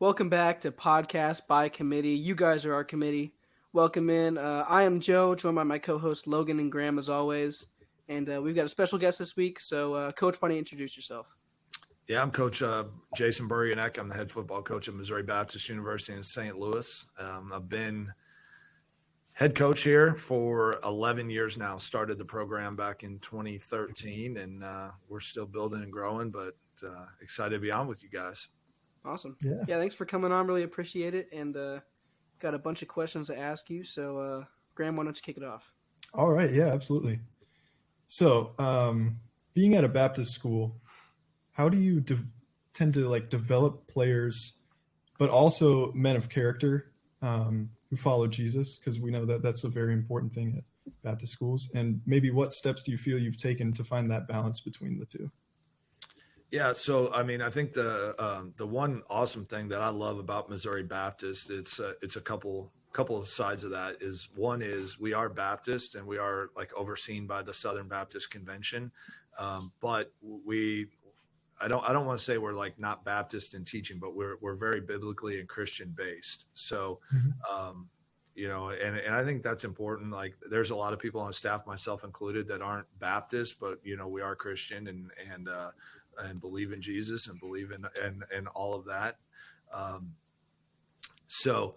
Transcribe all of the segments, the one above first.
Welcome back to Podcast by Committee. You guys are our committee. Welcome in. I am Joe, joined by my co-hosts Logan and Graham as always. And we've got a special guest this week. So, Coach, why don't you introduce yourself? Yeah, I'm Coach Jason Burianek. I'm the head football coach at Missouri Baptist University in St. Louis. I've been head coach here for 11 years now. Started the program back in 2013, and we're still building and growing, but excited to be on with you guys. Awesome. Yeah, thanks for coming on. Really appreciate it. And got a bunch of questions to ask you. So, Graham, why don't you kick it off? All right. Yeah, absolutely. So, being at a Baptist school, how do you tend to develop players, but also men of character who follow Jesus? Because we know that that's a very important thing at Baptist schools. And maybe what steps do you feel you've taken to find that balance between the two? Yeah, so I mean, I think the one awesome thing that I love about Missouri Baptist, it's a couple of sides of that. Is one is we are Baptist and we are overseen by the Southern Baptist Convention, but I don't want to say we're not Baptist in teaching, but we're very biblically and Christian based. So, and I think that's important. There's a lot of people on staff, myself included, that aren't Baptist, but we are Christian and believe in Jesus and believe in all of that. So,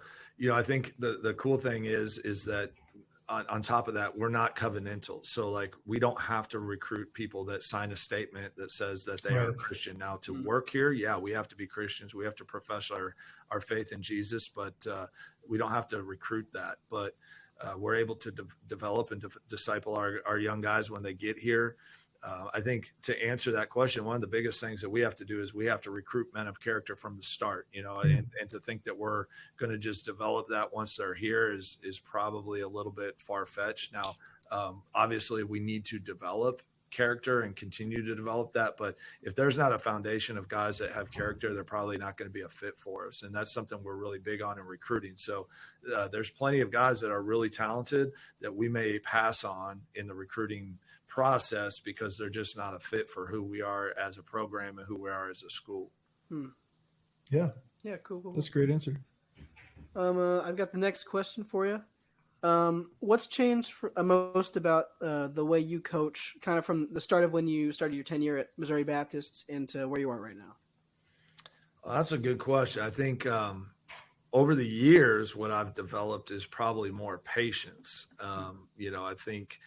I think the cool thing is that on top of that, we're not covenantal. So we don't have to recruit people that sign a statement that says that they are Christian. Now to work here, yeah, we have to be Christians. We have to profess our faith in Jesus, but we don't have to recruit that. But we're able to develop and disciple our young guys when they get here. I think to answer that question, one of the biggest things that we have to do is we have to recruit men of character from the start, and to think that we're going to just develop that once they're here is probably a little bit far-fetched. Now, obviously we need to develop character and continue to develop that. But if there's not a foundation of guys that have character, they're probably not going to be a fit for us. And that's something we're really big on in recruiting. So there's plenty of guys that are really talented that we may pass on in the recruiting process because they're just not a fit for who we are as a program and who we are as a school. Yeah. Yeah. Cool. That's a great answer. I've got the next question for you. What's changed most about the way you coach kind of from the start of when you started your tenure at Missouri Baptist into where you are right now? Well, that's a good question. I think over the years, what I've developed is probably more patience. I think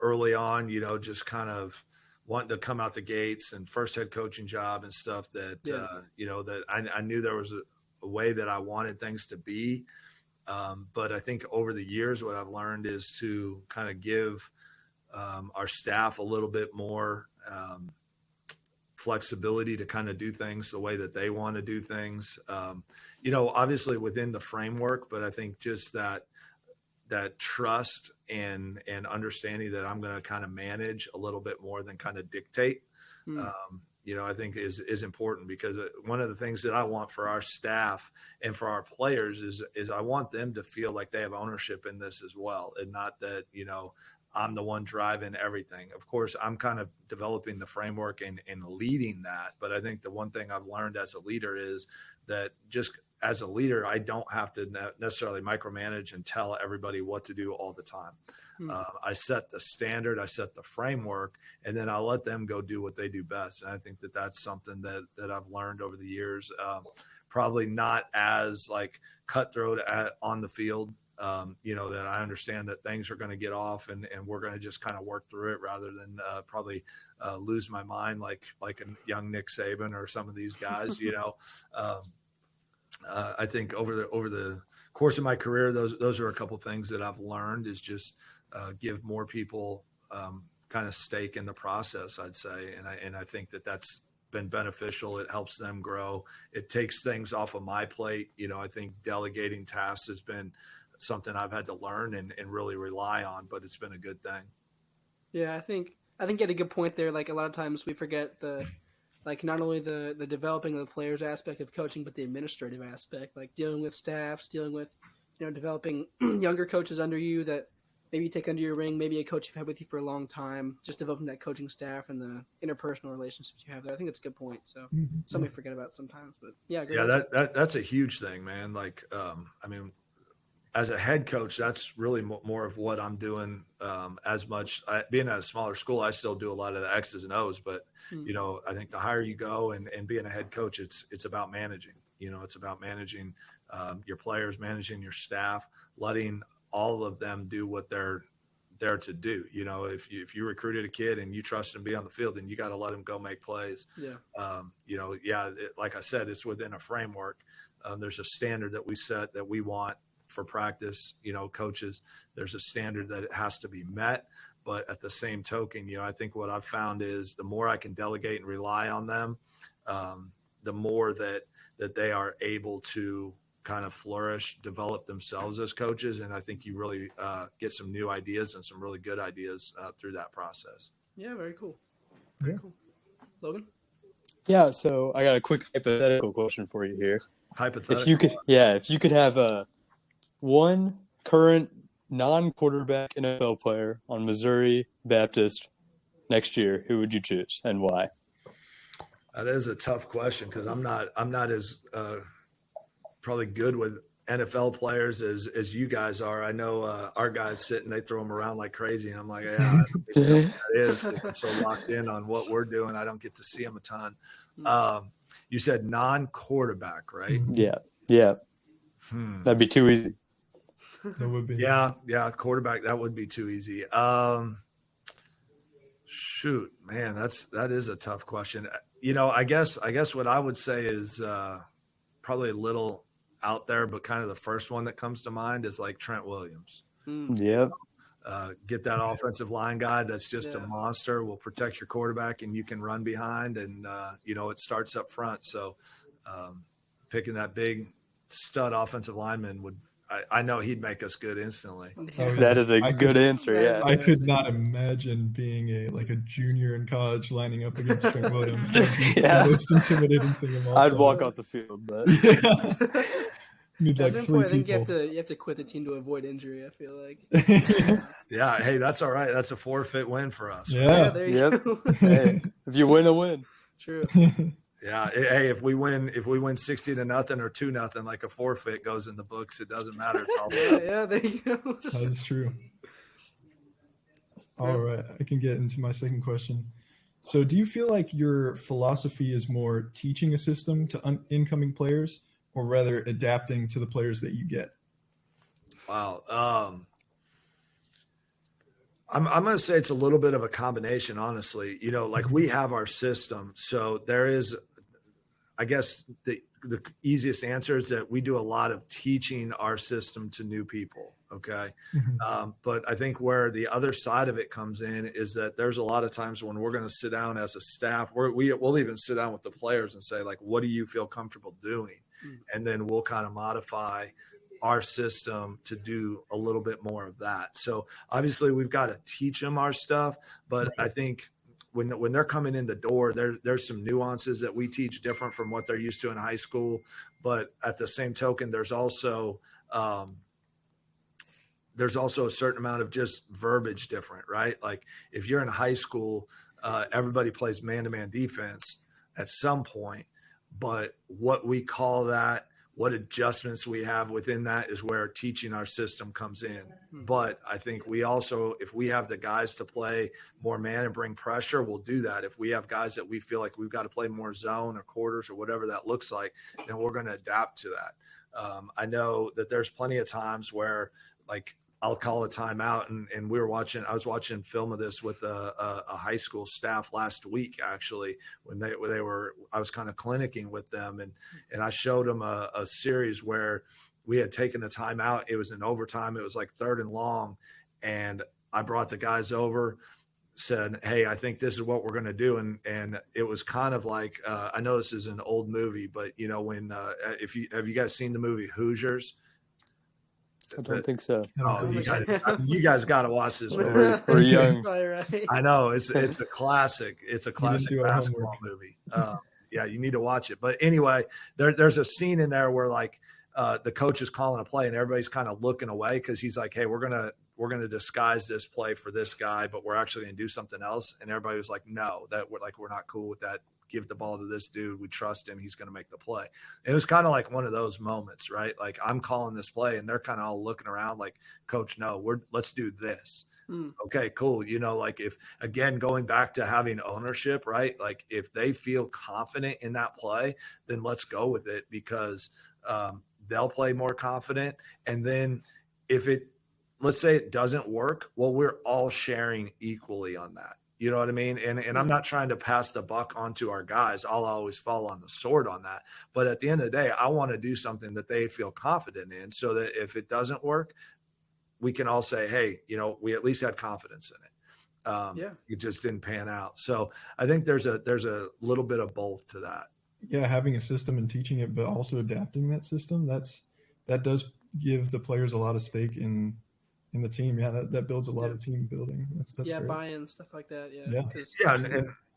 early on, just kind of wanting to come out the gates and first head coaching job and stuff that, that I knew there was a way that I wanted things to be. But I think over the years, what I've learned is to kind of give our staff a little bit more flexibility to kind of do things the way that they want to do things, obviously within the framework, but I think just that trust and understanding that I'm going to kind of manage a little bit more than kind of dictate, I think is important, because one of the things that I want for our staff and for our players is I want them to feel like they have ownership in this as well. And not that, I'm the one driving everything. Of course, I'm kind of developing the framework and leading that. But I think the one thing I've learned as a leader is that just as a leader, I don't have to necessarily micromanage and tell everybody what to do all the time. I set the standard, I set the framework, and then I'll let them go do what they do best. And I think that that's something that I've learned over the years. Probably not as cutthroat on the field. That I understand that things are going to get off and we're going to just kind of work through it rather than probably lose my mind like a young Nick Saban or some of these guys. I think over the course of my career, those are a couple of things that I've learned is just give more people kind of stake in the process, I'd say. And I think that that's been beneficial. It helps them grow. It takes things off of my plate. I think delegating tasks has been something I've had to learn and really rely on, but it's been a good thing. Yeah, I think you had a good point there. A lot of times we forget not only the developing of the players aspect of coaching, but the administrative aspect, dealing with staffs, dealing with, developing younger coaches under you that maybe you take under your wing, maybe a coach you've had with you for a long time, just developing that coaching staff and the interpersonal relationships you have there. I think that's a good point. So something we forget about sometimes, but yeah. Great answer. That's a huge thing, man. Like, I mean, as a head coach, that's really more of what I'm doing. As much being at a smaller school, I still do a lot of the X's and O's, but you know, I think the higher you go and being a head coach, it's about managing. You know, it's about managing your players, managing your staff, letting all of them do what they're there to do. You know, if you recruited a kid and you trust him to be on the field, then you got to let him go make plays. Yeah. You know, like I said, it's within a framework. There's a standard that we set that we want for practice, you know, coaches. There's a standard that it has to be met. But at the same token, you know, I think what I've found is the more I can delegate and rely on them, the more that they are able to kind of flourish, develop themselves as coaches. And I think you really get some new ideas and some really good ideas through that process. Yeah, very cool. Very cool. Logan? Yeah, so I got a quick hypothetical question for you here. Hypothetical? If you could have one current non-quarterback NFL player on Missouri Baptist next year, who would you choose and why? That is a tough question because I'm not as probably good with NFL players as you guys are. I know our guys sit and they throw them around like crazy, and I'm like, yeah, I don't think that is. I'm so locked in on what we're doing, I don't get to see them a ton. You said non-quarterback, right? Yeah. That'd be too easy. That would be. Yeah, quarterback. That would be too easy. Shoot, man, that is a tough question. You know, I guess what I would say is probably a little out there, but kind of the first one that comes to mind is like Trent Williams. Yep. Get that offensive line guy that's just a monster, will protect your quarterback, and you can run behind, and you know, it starts up front. So picking that big stud offensive lineman would, I know he'd make us good instantly. That is a good answer. Yeah. I could not imagine being a junior in college lining up against Trent Williams. That would be the most intimidating thing of all I'd time. walk off the field, but Need like At some 3 point, I think people. you have to quit the team to avoid injury. I feel like. Yeah, hey, that's all right. That's a forfeit win for us. Yeah. There you go. hey, if you win, a win. True. Yeah. Hey, if we win 60-0 or 2-0, like a forfeit goes in the books, it doesn't matter. It's all good. Yeah, there you go. That is true. All right, I can get into my second question. So do you feel like your philosophy is more teaching a system to incoming players or rather adapting to the players that you get? Wow. I'm going to say it's a little bit of a combination, honestly. You know, like we have our system. So there is, I guess the easiest answer is that we do a lot of teaching our system to new people. Okay. But I think where the other side of it comes in is that there's a lot of times when we're going to sit down as a staff, we'll even sit down with the players and say, like, what do you feel comfortable doing? And then we'll kind of modify our system to do a little bit more of that. So obviously we've got to teach them our stuff, but I think when they're coming in the door, there's some nuances that we teach different from what they're used to in high school. But at the same token, there's also a certain amount of just verbiage different, right? Like if you're in high school, everybody plays man-to-man defense at some point, but what we call that, what adjustments we have within that is where teaching our system comes in. But I think we also, if we have the guys to play more man and bring pressure, we'll do that. If we have guys that we feel like we've got to play more zone or quarters or whatever that looks like, then we're going to adapt to that. I know that there's plenty of times where, like, I'll call a timeout, and I was watching film of this with a high school staff last week, actually, when I was kind of clinicking with them, and I showed them a series where we had taken a timeout. It was in overtime. It was like 3rd and long. And I brought the guys over, said, hey, I think this is what we're going to do. And it was kind of like, I know this is an old movie, but you know, when, have you guys seen the movie Hoosiers? I don't think so. Oh, you guys got to watch this movie. We're young. Right. I know it's a classic. It's a classic do our basketball homework. movie. Yeah, you need to watch it. But anyway, there's a scene in there where like the coach is calling a play and everybody's kind of looking away because he's like, hey, we're to disguise this play for this guy, but we're actually going to do something else. And everybody was like, no, we're not cool with that. Give the ball to this dude. We trust him. He's going to make the play. It was kind of like one of those moments, right? Like I'm calling this play and they're kind of all looking around like, coach, no, let's do this. Okay, cool. Like if, again, going back to having ownership, right? Like if they feel confident in that play, then let's go with it, because they'll play more confident. And then let's say it doesn't work, well, we're all sharing equally on that. You know what I mean? And I'm not trying to pass the buck onto our guys. I'll always fall on the sword on that. But at the end of the day, I want to do something that they feel confident in, so that if it doesn't work, we can all say, hey, we at least had confidence in it. It just didn't pan out. So I think there's a little bit of both to that. Yeah, having a system and teaching it, but also adapting that system, that does give the players a lot of stake in the team. Yeah, that builds a lot of team building. That's great. Buy-in, stuff like that.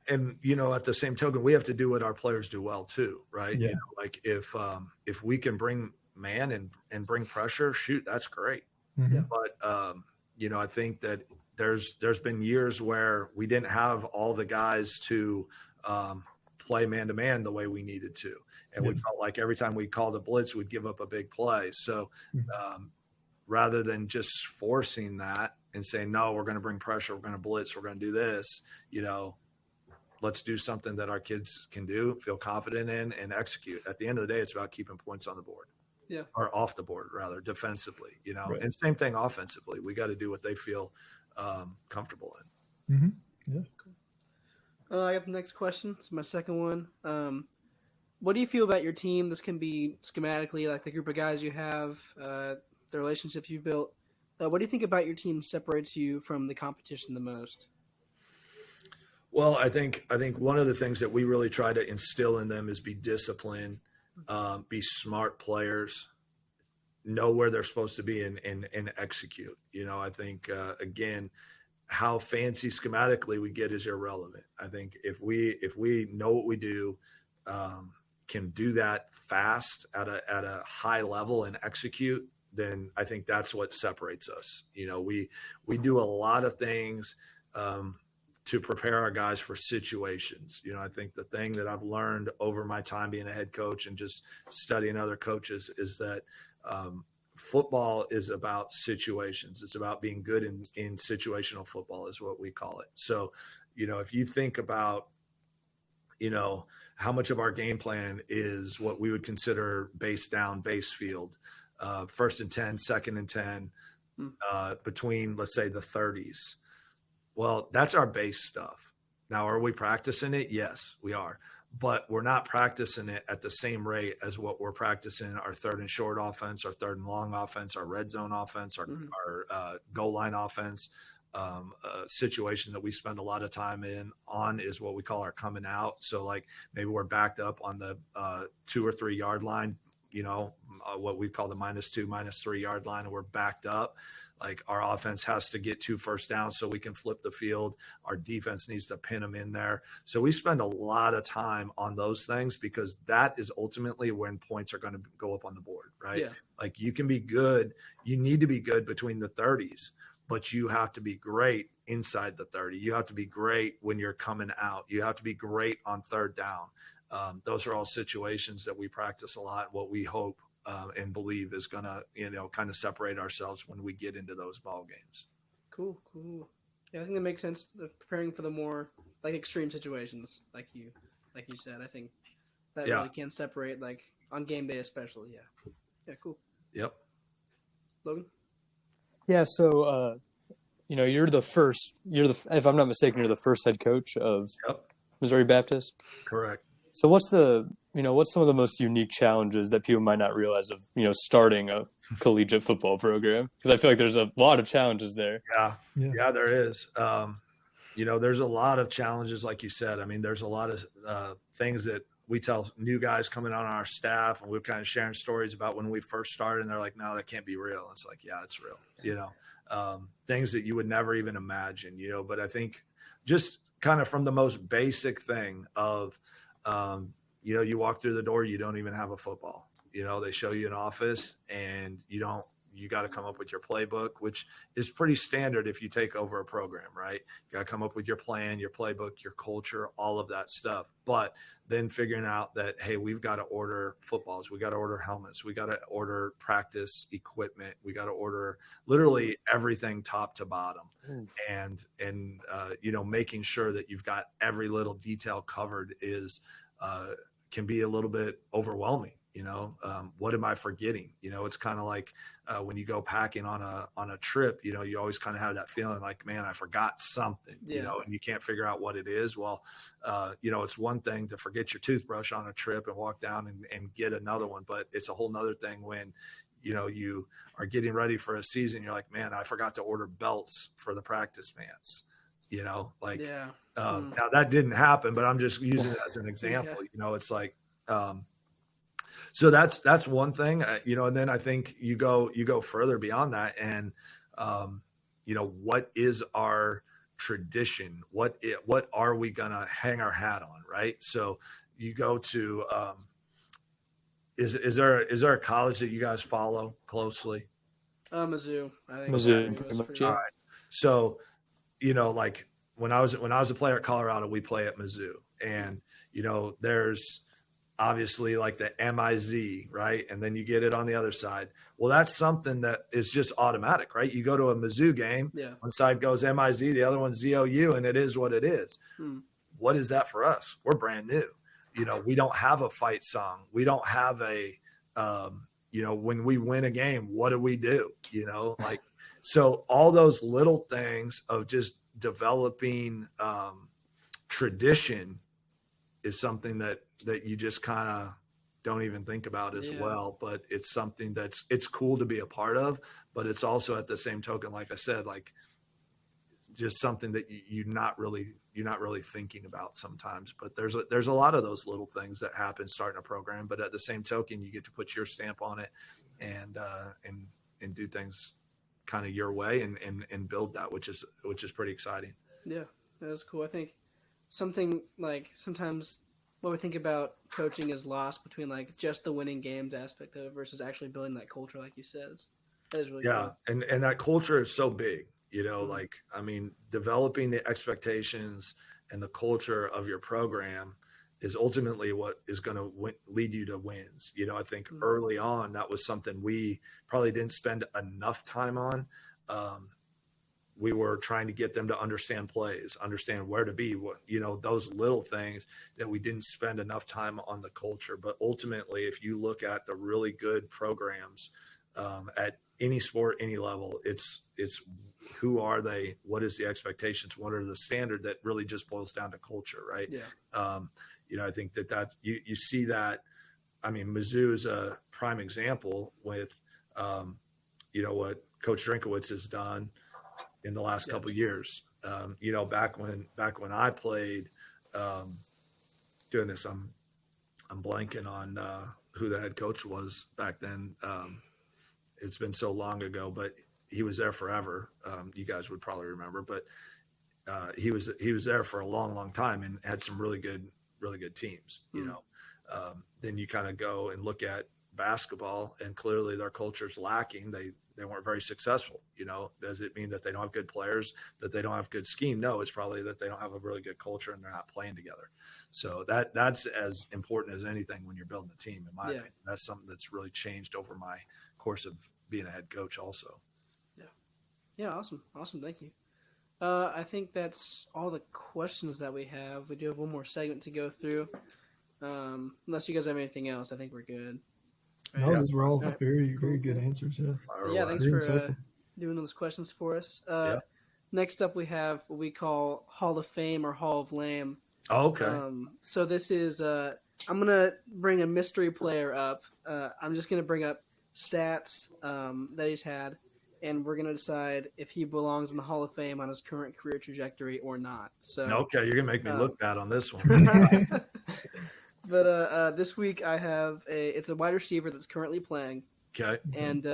And at the same token, we have to do what our players do well too, right? Yeah. Like if we can bring man and bring pressure, shoot, that's great. Mm-hmm. But I think that there's been years where we didn't have all the guys to play man-to-man the way we needed to. And we felt like every time we called a blitz, we'd give up a big play. So rather than just forcing that and saying, no, we're going to bring pressure, we're going to blitz, we're going to do this, let's do something that our kids can do, feel confident in, and execute. At the end of the day, it's about keeping points on the board. Yeah. Or off the board, rather, defensively, Right. And same thing offensively. We got to do what they feel comfortable in. Mm-hmm. Yeah. Cool. I got the next question. It's my second one. What do you feel about your team? This can be schematically, like the group of guys you have, the relationships you've built. What do you think about your team separates you from the competition the most? Well, I think one of the things that we really try to instill in them is be disciplined, be smart players, know where they're supposed to be, and execute. I think, again, how fancy schematically we get is irrelevant. I think if we know what we do, can do that fast at a high level and execute, then I think that's what separates us. We do a lot of things to prepare our guys for situations. I think the thing that I've learned over my time being a head coach and just studying other coaches is that football is about situations. It's about being good in situational football is what we call it. So, if you think about, how much of our game plan is what we would consider base down, base field, 1st and 10, 2nd and 10, between, let's say, the 30s. Well, that's our base stuff. Now, are we practicing it? Yes, we are. But we're not practicing it at the same rate as what we're practicing our 3rd and short offense, our 3rd and long offense, our red zone offense, our goal line offense. A situation that we spend a lot of time on is what we call our coming out. So like maybe we're backed up on the 2 or 3 yard line, what we call the -2, -3 yard line, and we're backed up. Like our offense has to get 2 first downs so we can flip the field. Our defense needs to pin them in there. So we spend a lot of time on those things because that is ultimately when points are going to go up on the board, right? Yeah. Like you can be good. You need to be good between the 30s, but you have to be great inside the 30. You have to be great when you're coming out. You have to be great on 3rd down. Those are all situations that we practice a lot. What we hope and believe is going to, kind of separate ourselves when we get into those ball games. Cool. Yeah, I think that makes sense. Preparing for the more like extreme situations, like you said. I think that really can separate, like on game day especially. Yeah, cool. Yep. Logan. Yeah. So, if I'm not mistaken, you're the first head coach of Missouri Baptist. Correct. So what's some of the most unique challenges that people might not realize of, starting a collegiate football program? Because I feel like there's a lot of challenges there. Yeah, there is. There's a lot of challenges, like you said. I mean, there's a lot of things that we tell new guys coming on our staff, and we're kind of sharing stories about when we first started, and they're like, no, that can't be real. It's like, yeah, it's real, things that you would never even imagine, but I think just kind of from the most basic thing of, you walk through the door, you don't even have a football, they show you an office and you you got to come up with your playbook, which is pretty standard if you take over a program, right? You got to come up with your plan, your playbook, your culture, all of that stuff. But then figuring out that, hey, we've got to order footballs, we got to order helmets, we got to order practice equipment, we got to order literally everything top to bottom. And making sure that you've got every little detail covered is can be a little bit overwhelming. What am I forgetting? It's kind of like when you go packing on a trip, you always kind of have that feeling like, man, I forgot something, and you can't figure out what it is. Well, it's one thing to forget your toothbrush on a trip and walk down and get another one, but it's a whole nother thing when, you are getting ready for a season. You're like, man, I forgot to order belts for the practice pants, now that didn't happen, but I'm just using it as an example. It's like, so that's one thing, and then I think you go further beyond that. And, what is our tradition? What are we going to hang our hat on? Right. So you go to, is there a college that you guys follow closely? Mizzou. I think Mizzou. All right. So, like when I was a player at Colorado, we play at Mizzou, and, there's obviously like the MIZ, right? And then you get it on the other side. Well, that's something that is just automatic, right? You go to a Mizzou game, one side goes MIZ, the other one's ZOU, and it is what it is. What is that for us? We're brand new. We don't have a fight song. We don't have a, when we win a game, what do we do? So all those little things of just developing tradition is something that you just kind of don't even think about as well, but it's something it's cool to be a part of, but it's also at the same token, like I said, like just something that you're not really thinking about sometimes. But there's a lot of those little things that happen starting a program, but at the same token, you get to put your stamp on it and do things kind of your way and build that, which is pretty exciting. Yeah, that was cool. I think something like sometimes what we think about coaching is lost between like just the winning games aspect of it versus actually building that culture, like you said. That is really cool. And that culture is so big, like, I mean, developing the expectations and the culture of your program is ultimately what is going to lead you to wins. I think early on, that was something we probably didn't spend enough time on. We were trying to get them to understand plays, understand where to be, those little things that we didn't spend enough time on the culture. But ultimately, if you look at the really good programs at any sport, any level, it's who are they? What is the expectations? What are the standard? That really just boils down to culture, right? Yeah. I think that you see that. I mean, Mizzou is a prime example with, what Coach Drinkowitz has done in the last couple of years. Back when I played, doing this, I'm blanking on who the head coach was back then. It's been so long ago, but he was there forever. You guys would probably remember, but he was there for a long, long time and had some really good teams. Then you kind of go and look at basketball, and clearly their culture's lacking. They weren't very successful. Does it mean that they don't have good players, that they don't have good scheme? No, it's probably that they don't have a really good culture and they're not playing together. So that's as important as anything when you're building a team, in my opinion. That's something that's really changed over my course of being a head coach also. Yeah. Awesome. Thank you. I think that's all the questions that we have. We do have one more segment to go through. Unless you guys have anything else, I think we're good. Right? No, those were all very, very good answers. Yeah. Thanks for doing those questions for us. Next up, we have what we call Hall of Fame or Hall of Lame. Oh, okay. So this is I'm gonna bring a mystery player up. I'm just gonna bring up stats that he's had, and we're gonna decide if he belongs in the Hall of Fame on his current career trajectory or not. So okay, you're gonna make me look bad on this one. But this week I have it's a wide receiver that's currently playing. Okay. And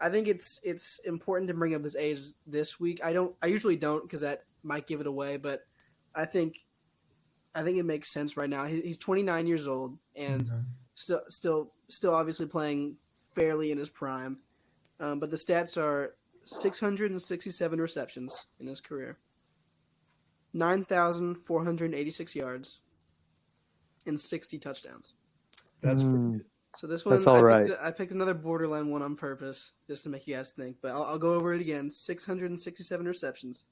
I think it's important to bring up his age this week. I usually don't because that might give it away, but I think it makes sense right now. He's 29 years old and still obviously playing fairly in his prime. but the stats are 667 receptions in his career, 9,486 yards, and 60 touchdowns. That's pretty good. So this one, That's all right. I picked another borderline one on purpose just to make you guys think. But I'll go over it again. 667 receptions,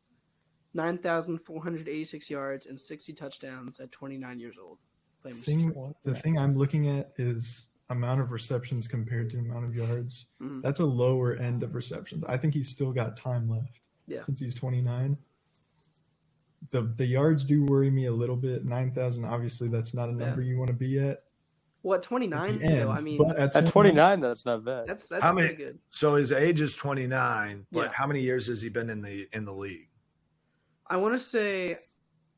9,486 yards, and 60 touchdowns at 29 years old. The thing I'm looking at is amount of receptions compared to amount of yards. Mhm. That's a lower end of receptions. I think he's still got time left. Yeah. Since he's 29. The yards do worry me a little bit. 9,000, obviously, that's not a number you want to be at. What, 29? At the end, No, I mean, but At 29, that's not bad. that's How many- pretty good. So his age is 29, but Yeah. how many years has he been in the league? I want to say,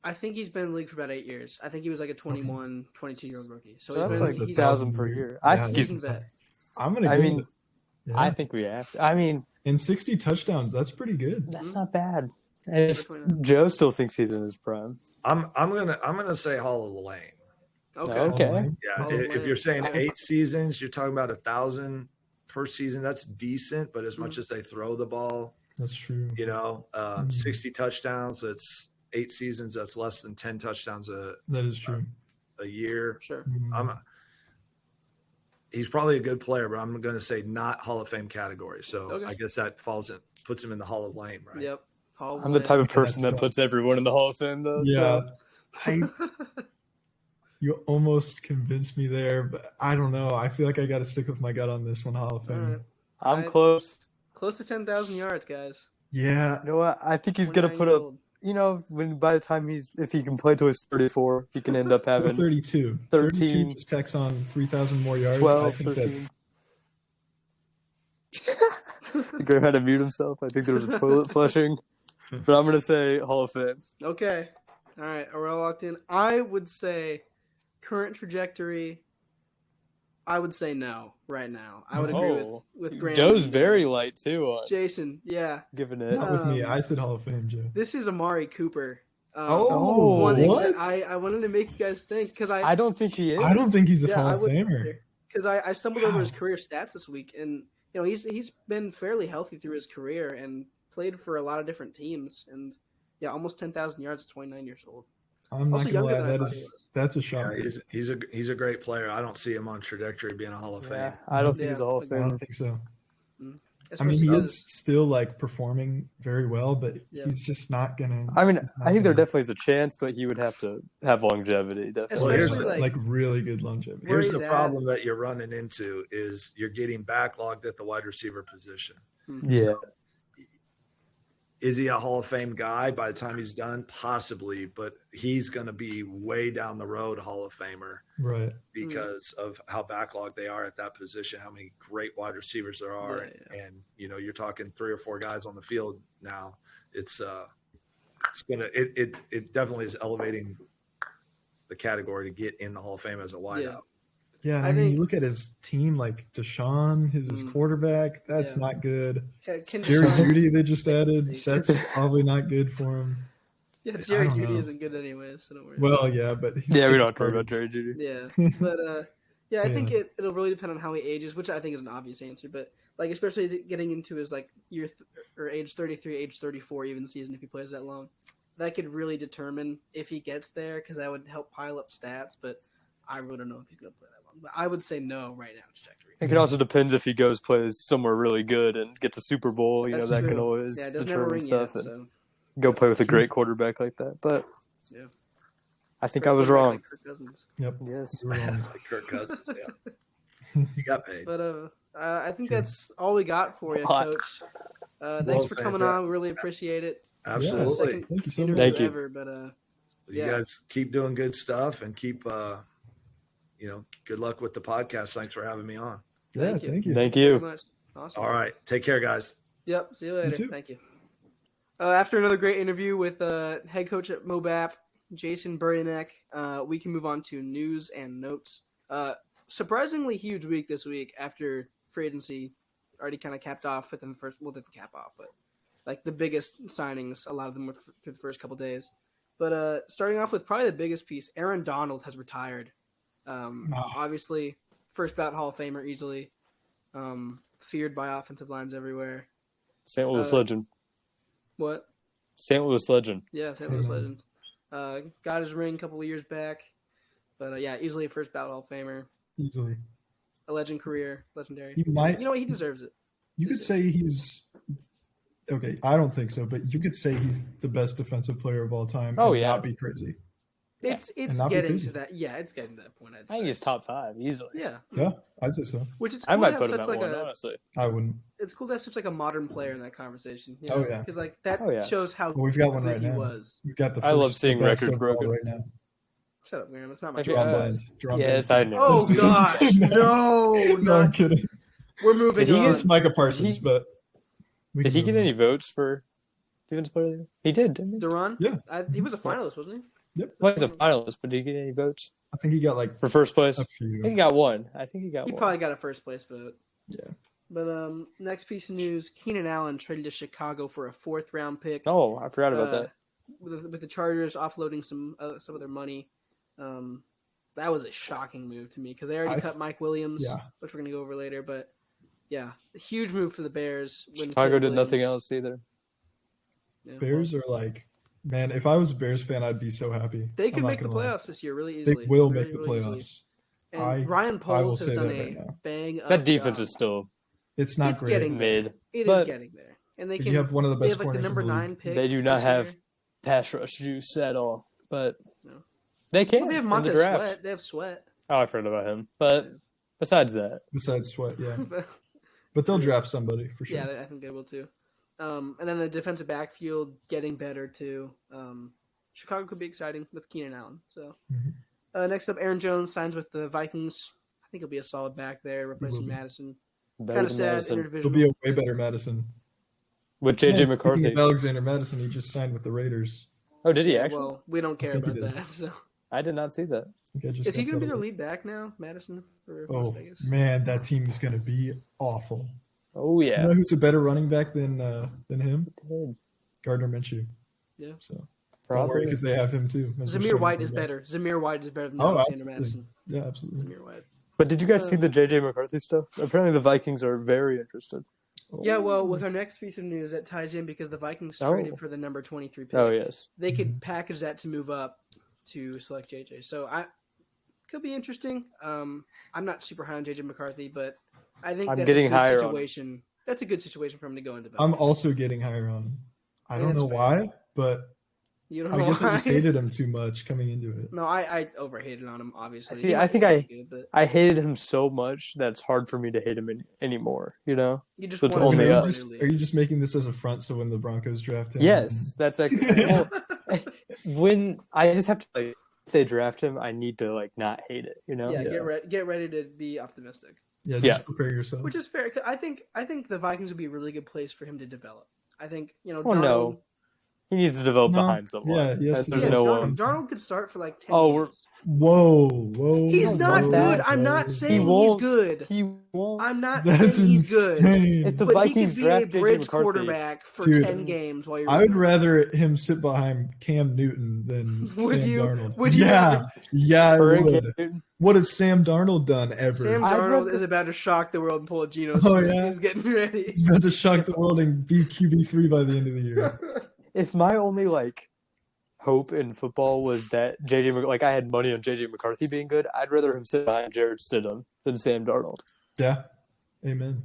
I think he's been in the league for about 8 years. I think he was like a 21, 22-year-old rookie. So That's he's like been, he's 1,000 per year. I Yeah, think he's he's, a vet. I'm going to I give mean, it. Yeah. I think we have to. I mean, And 60 touchdowns, that's pretty good. that's not bad. And if 29. Joe still thinks he's in his prime. I'm gonna say Hall of the Lane. Okay. Okay. Yeah, Hall of if you're saying Lane. 8 seasons, you're talking about 1,000 per season. That's decent, but as much as they throw the ball, That's true. 60 touchdowns. That's 8 seasons. That's less than 10 touchdowns That is true. a year. Sure. He's probably a good player, but I'm going to say not Hall of Fame category. So Okay. I guess that puts him in the Hall of Lame, right? Yep. Hall of I'm the Lane. type of Okay, person that's that puts everyone in the Hall of Fame, though. Yeah. So. You almost convinced me there, but I don't know. I feel like I got to stick with my gut on this one, Hall of All Fame. right. I'm I- close. Close to 10,000 yards, guys. Yeah. You know what? I think he's going to 29 put years up, old. by the time if he can play till he's 34, he can end up Or having 32. 13. 32 just tacks on 3,000 more yards. 12, I think 13. Graham had to mute himself. I think there was a toilet flushing. But I'm going to say Hall of Fame. Okay. All right. Are we all locked in? I would say current trajectory, I would say no right now. I would agree with Graham. Joe's very light, too, on Jason, yeah. giving it. Not with me. Um, I said Hall of Fame, Joe. This is Amari Cooper. Oh, one thing what? that I wanted to make you guys think because I don't think he is. I don't think he's a yeah, Hall of Famer. Because I stumbled over his Wow. career stats this week, and he's been fairly healthy through his career and played for a lot of different teams, and almost 10,000 yards at 29 years old. I'm Also not gonna younger lie. than I thought he was. That's a Yeah, shock. he's a great player. I don't see him on trajectory being a Hall of Yeah, Fame. I don't think he's a Yeah. Hall of I don't Famer. think so. I Especially mean, he because- is still like performing very well, but Yeah. he's just not gonna. I mean, he's not I think there gonna- definitely is a chance, but he would have to have longevity, definitely. Well, here's Especially the- like really good longevity. Where Here's he's the at. problem that you're running into is you're getting backlogged at the wide receiver position. Yeah. Is he a Hall of Fame guy by the time he's done? Possibly, but he's going to be way down the road Hall of Famer Right. because of how backlogged they are at that position, how many great wide receivers there are. Yeah, And, you're talking 3 or 4 guys on the field now. It definitely is elevating the category to get in the Hall of Fame as a wideout. Yeah, and I I mean, think- you look at his team, like Deshaun, his quarterback. That's Yeah. not good. Can Jerry Deshaun- Judy, they just added. That's probably not good for him. Yeah, I Jerry don't Judy know. isn't good anyways, so don't worry. Well, yeah, but he's Yeah, we still don't care about garbage. Jerry Judy. Yeah, but I think Yeah. it'll really depend on how he ages, which I think is an obvious answer. But like, especially as it getting into his like or age 33, age 34, even season if he plays that long, that could really determine if he gets there because that would help pile up stats. But I really don't know if he's going to play that long. But I would say no right now. Trajectory. It also depends if he plays somewhere really good and gets a Super Bowl. That's That true. can always Yeah, it doesn't have a determine ring stuff. yet, And so go play with a great quarterback like that. But yeah. I think Or I was quarterback wrong. like Kirk Cousins. Yep. Yes. you were wrong. Like Kirk Cousins, yeah. He got paid. But I think True. that's all we got for you, What? Coach. Well, Thanks for coming fantastic. on. We really appreciate it. Absolutely. Second Thank you so interview much. Thank you. ever, but You Yeah. guys keep doing good stuff and keep, good luck with the podcast. Thanks for having me on. Yeah, Thank you. thank you. Thank very you. much. Awesome. All right. Take care, guys. Yep. See you later. too. Thank you. After another great interview with head coach at Mobap, Jason Burianek, we can move on to news and notes. Surprisingly huge week this week after free agency already kind of capped off within the first. Well, didn't cap off, but like the biggest signings. A lot of them were through the first couple days. But starting off with probably the biggest piece, Aaron Donald has retired. Obviously, first ballot Hall of Famer easily. Feared by offensive lines everywhere. St. Louis legend. What? St. Louis legend. Yeah, St. Louis legend. Got his ring a couple of years back, but easily a first ballot Hall of Famer. Easily. A legend career, legendary. He might. You know what? He deserves it. You could say he's okay. I don't think so, but you could say he's the best defensive player of all time. Oh, and yeah. not be crazy. It's not be getting crazy. to that. Yeah, it's getting to that point. I'd I think say. he's top 5 easily. Yeah, Yeah, I'd say so. which is I cool might to put have him such at like one, a. honestly. I wouldn't. It's cool to have such like a modern player in that conversation. You Oh, know? yeah. because like that Oh, yeah. shows how Well, we've got one good right he now. was. We've got the. I love first, seeing the best records overall broken. right now. Shut up, Graham. That's not my. Okay, Jerome job. Bland. Jerome Yes, Bland. I knew. Oh Best gosh, defensive player. no, No, I'm not. kidding. We're moving Did he on. get It's Micah Parsons, he- but we Did can he get move any votes for defensive player of the year? He did, didn't he? Duran? Yeah. He was a finalist, wasn't he? Yep. Well, he's a finalist, but did he get any votes I think he got like for first place? a I think he few. got one. I think he got He one. probably got a first place vote. Yeah. But next piece of news: Keenan Allen traded to Chicago for a 4th round pick. Oh, I forgot about that. With the Chargers offloading some of their money. That was a shocking move to me because they already cut Mike Williams, yeah. which we're going to go over later. But yeah, a huge move for the Bears. When Chicago Caleb did nothing Williams- else either. Yeah, Bears are like, man, if I was a Bears fan, I'd be so happy. they I'm could not make the gonna lie. playoffs this year really They easily. will Really, make the really easily. playoffs. And Ryan I will Poles has say done that a right now. bang up That defense job. is still It's not It's great. getting mid. It is but getting there, and they But can. you have one of the They best have like the corners in number the league. 9 pick. They do not this have year. pass rush juice at all, but No. they can. Well, they have in Montez the draft. Sweat. They have Sweat. Oh, I've heard about him. But besides that, Besides Sweat, yeah. But they'll draft somebody for sure. Yeah, I think they will too. And then the defensive backfield getting better too. Chicago could be exciting with Keenan Allen. So next up, Aaron Jones signs with the Vikings. I think he'll be a solid back there, replacing be. Madison. better Kind of than sad. Madison. He'll be a Interdivisional. way better Madison. With JJ Man, McCarthy. speaking of Alexander Madison, he just signed with the Raiders. Oh, did he actually? Well, we don't care think he about did. that. So, I did not see that. I think I just is he got going to be that their up. lead back now, Madison for Oh Las Vegas? man, that team is going to be awful. Oh, You yeah. know who's a better running back than him? Did. Gardner Minshew. Yeah. So don't worry Probably. because they have him too. as their Zamir starting White is quarterback. better. Zamir White is better than Oh, Alexander absolutely. Madison. Yeah, absolutely. Zamir White. But did you guys see the JJ McCarthy stuff? Apparently the Vikings are very interested. Yeah, well, with our next piece of news, that ties in because the Vikings Oh. traded for the number 23 pick. Oh, yes. They could package that to move up to select JJ. So could be interesting. I'm not super high on JJ McCarthy, but I think I'm that's getting a good higher on him. situation. That's a good situation for him to go into. I'm also getting higher on him. I don't That's know fair. why, but You don't I know guess why. I just hated him too much coming into it. No, I overhated on him. Obviously, See, He I was think really good, but I hated him so much that it's hard for me to hate him anymore, you know? you just so it's wanted only to Are up. you, just, are you just making this as a front so when the Broncos draft him? Yes, that's like well, when I just have to like if they draft him, I need to like not hate it, you know? Yeah, Yeah. get ready to be optimistic, Yeah, just Yeah. prepare yourself. which is fair. 'Cause I think the Vikings would be a really good place for him to develop. I think Oh, Darnold, no. He needs to develop No. behind someone. Yeah, yes, There's he no does. one. Darnold could start for like 10 Oh, years. we're- Whoa. He's not whoa, good. whoa. I'm not He saying he's won't. good. He won't. I'm not That's saying he's good. insane. If the But Vikings he could be a draft JJ bridge McCarthy, quarterback for Dude, 10 games while you're. I would rather him sit behind Cam Newton than Would Sam you? Darnold. Would you Yeah, rather- yeah, I Frank would. Newton. What has Sam Darnold done ever? Sam I'd Darnold rather- is about to shock the world and pull a Geno Oh, Smith. yeah? He's getting ready. He's about to shock the world and be QB3 by the end of the year. If my only like hope in football was that like I had money on JJ McCarthy being good, I'd rather him sit behind Jared Stidham than Sam Darnold. Yeah, amen.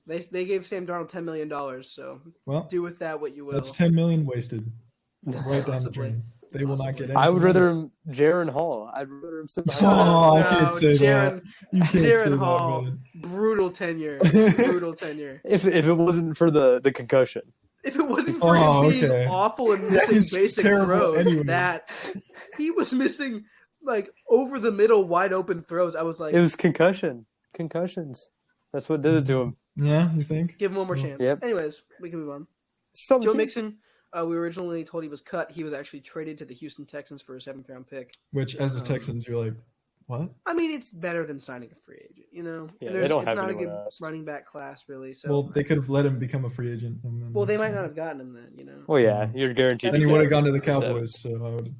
They gave Sam Darnold $10 million, so Well, do with that what you will. that's $10 million wasted right down the Possibly. drain. They will not get. I would anything rather out of him Jaron Hall. I'd rather him sit behind. Oh, I No, can't say Jaron, that. You can't Jaron say Hall, that, man. brutal tenure. Brutal tenure. If it wasn't for the concussion. If it wasn't for Oh, him being okay. awful and Yeah, missing he's basic terrible throws, anyways. that he was missing like over the middle wide open throws. I was like, It was concussions. That's what did it to him. Yeah, you think? give him one more chance. Yep. Anyways, we can move on. Some Joe team- Mixon, we originally told he was cut. He was actually traded to the Houston Texans for a 7th round pick. Which, as a Texans, you're like, what? I mean, it's better than signing a free agent, you know. Yeah, And they don't it's have not a anyone good else. running back class, really. So, Well, they could have let him become a free agent. And then they might not have gotten him then, you know. Well, yeah, you're guaranteed. Then he to would get have gone to the him. So, Cowboys, so I would.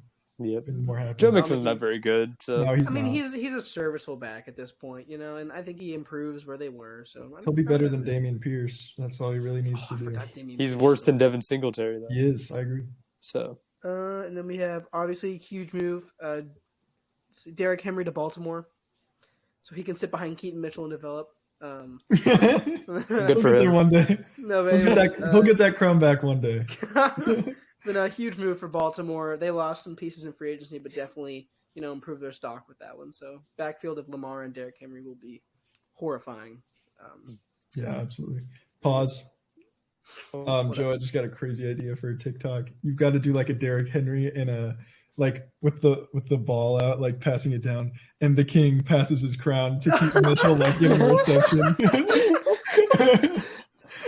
Yep. been more happy. Joe Mixon's not very good, so No, he's I mean, not. he's a serviceable back at this point, and I think he improves where they were. So He'll be better than Damian Pierce. That's all he really needs to I do. forgot Damian he's Pierce. worse than Devin Singletary though. He is. I agree. So And then we have obviously huge move, Derrick Henry to Baltimore, so he can sit behind Keaton Mitchell and develop. He'll for get there him. one day. No, but He'll get that crown back one day. But a huge move for Baltimore. They lost some pieces in free agency, but definitely improve their stock with that one. So backfield of Lamar and Derrick Henry will be horrifying. Yeah, absolutely. Pause. What Joe, I just got a crazy idea for a TikTok. You've got to do like a Derrick Henry and a with the ball out, like passing it down, and the king passes his crown to Keaton Mitchell, like give him a reception.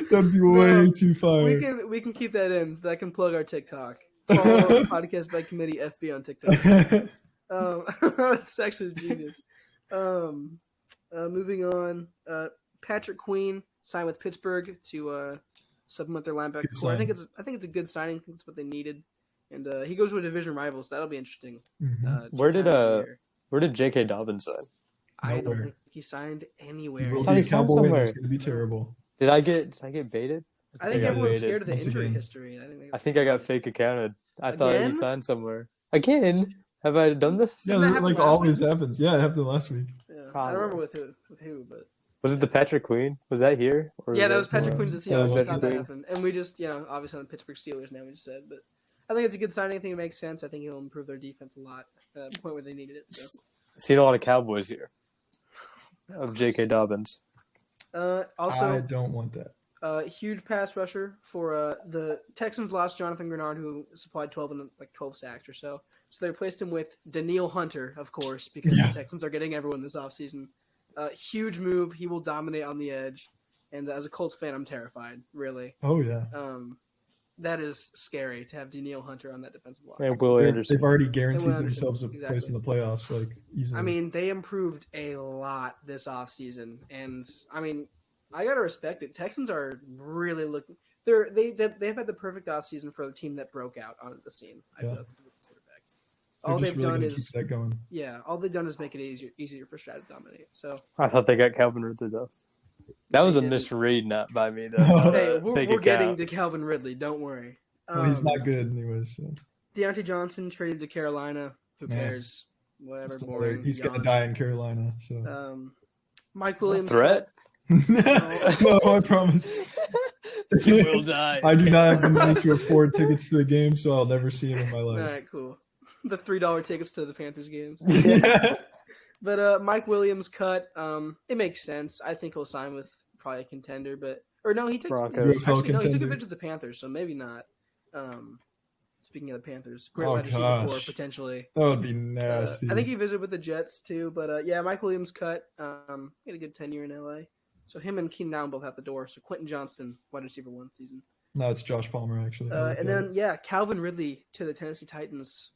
That'd be way too fire. We can keep that in. That can plug our TikTok. Follow Podcast by Committee FB on TikTok. That's actually genius. Moving on, Patrick Queen signed with Pittsburgh to supplement their linebacker core. I think it's a good signing. I think it's what they needed, and he goes to a division rival, so that'll be interesting. Mm-hmm. Where did J.K. Dobbins sign? I don't Nowhere. think he signed anywhere. He will thought be he a signed Cowboy, and somewhere. it's going to be terrible. Did I get baited? I think got everyone's baited scared of the once injury again. history. I think I got fake accounted. I thought he Again? signed somewhere. Again? Have I done this? Yeah, Didn't that that, happen like last always happens. Yeah, it happened last week. Yeah, I Probably. don't remember with who, but Was it the Patrick Queen? Was that here? Or yeah, that was somewhere? Patrick Queen to Yeah, Seahawks. Patrick Not that Queen. happened, and we just obviously on the Pittsburgh Steelers now. We just said, but I think it's a good signing. I think it makes sense. I think he'll improve their defense a lot. At the point where they needed it. So. Seen a lot of Cowboys here. Of J.K. Dobbins. I Also, don't want that. huge pass rusher for the Texans. Lost Jonathan Grenard, who supplied 12 sacks or so. So they replaced him with Danielle Hunter, of course, because Yeah. the Texans are getting everyone this offseason. Huge move. He will dominate on the edge. And as a Colts fan, I'm terrified, really. Oh yeah. That is scary to have Danielle Hunter on that defensive line. And Will Anderson. They've already guaranteed Will Anderson, themselves a place in the playoffs, like easily. I mean, they improved a lot this offseason. And, I mean, I got to respect it. Texans are really looking – they've had the perfect offseason for the team that broke out onto the scene. I feel Yeah. like, with the quarterback. They're All just they've really done gonna is keep that going. all they've done is make it easier for Stroud to dominate. So I thought they got Calvin Ridley, though. That was a They didn't. misread, not by me, though. hey, we're Fake getting account. to Calvin Ridley. Don't worry. Well, he's not good anyways. So. Deontay Johnson traded to Carolina. Who Man. cares? Whatever. Just Boring. another- he's gonna yawn. die in Carolina. So Mike Williams. Threat? no, I promise. He will die. I do not have the money to afford tickets to the game, so I'll never see him in my All life. right, cool. The $3 tickets to the Panthers games. Yeah. But Mike Williams cut. It makes sense. I think he'll sign with probably a contender, he took Broncos. Actually, no, he took Contender. a bid to the Panthers, so maybe not. Speaking of the Panthers, great Oh, wide receiver gosh. core potentially. That would be nasty. I think he visited with the Jets too, but Mike Williams cut. He had a good tenure in LA. So him and Keenan Allen both out the door. So Quentin Johnston, wide receiver 1 season. No, it's Josh Palmer actually. I like And that. then Calvin Ridley to the Tennessee Titans.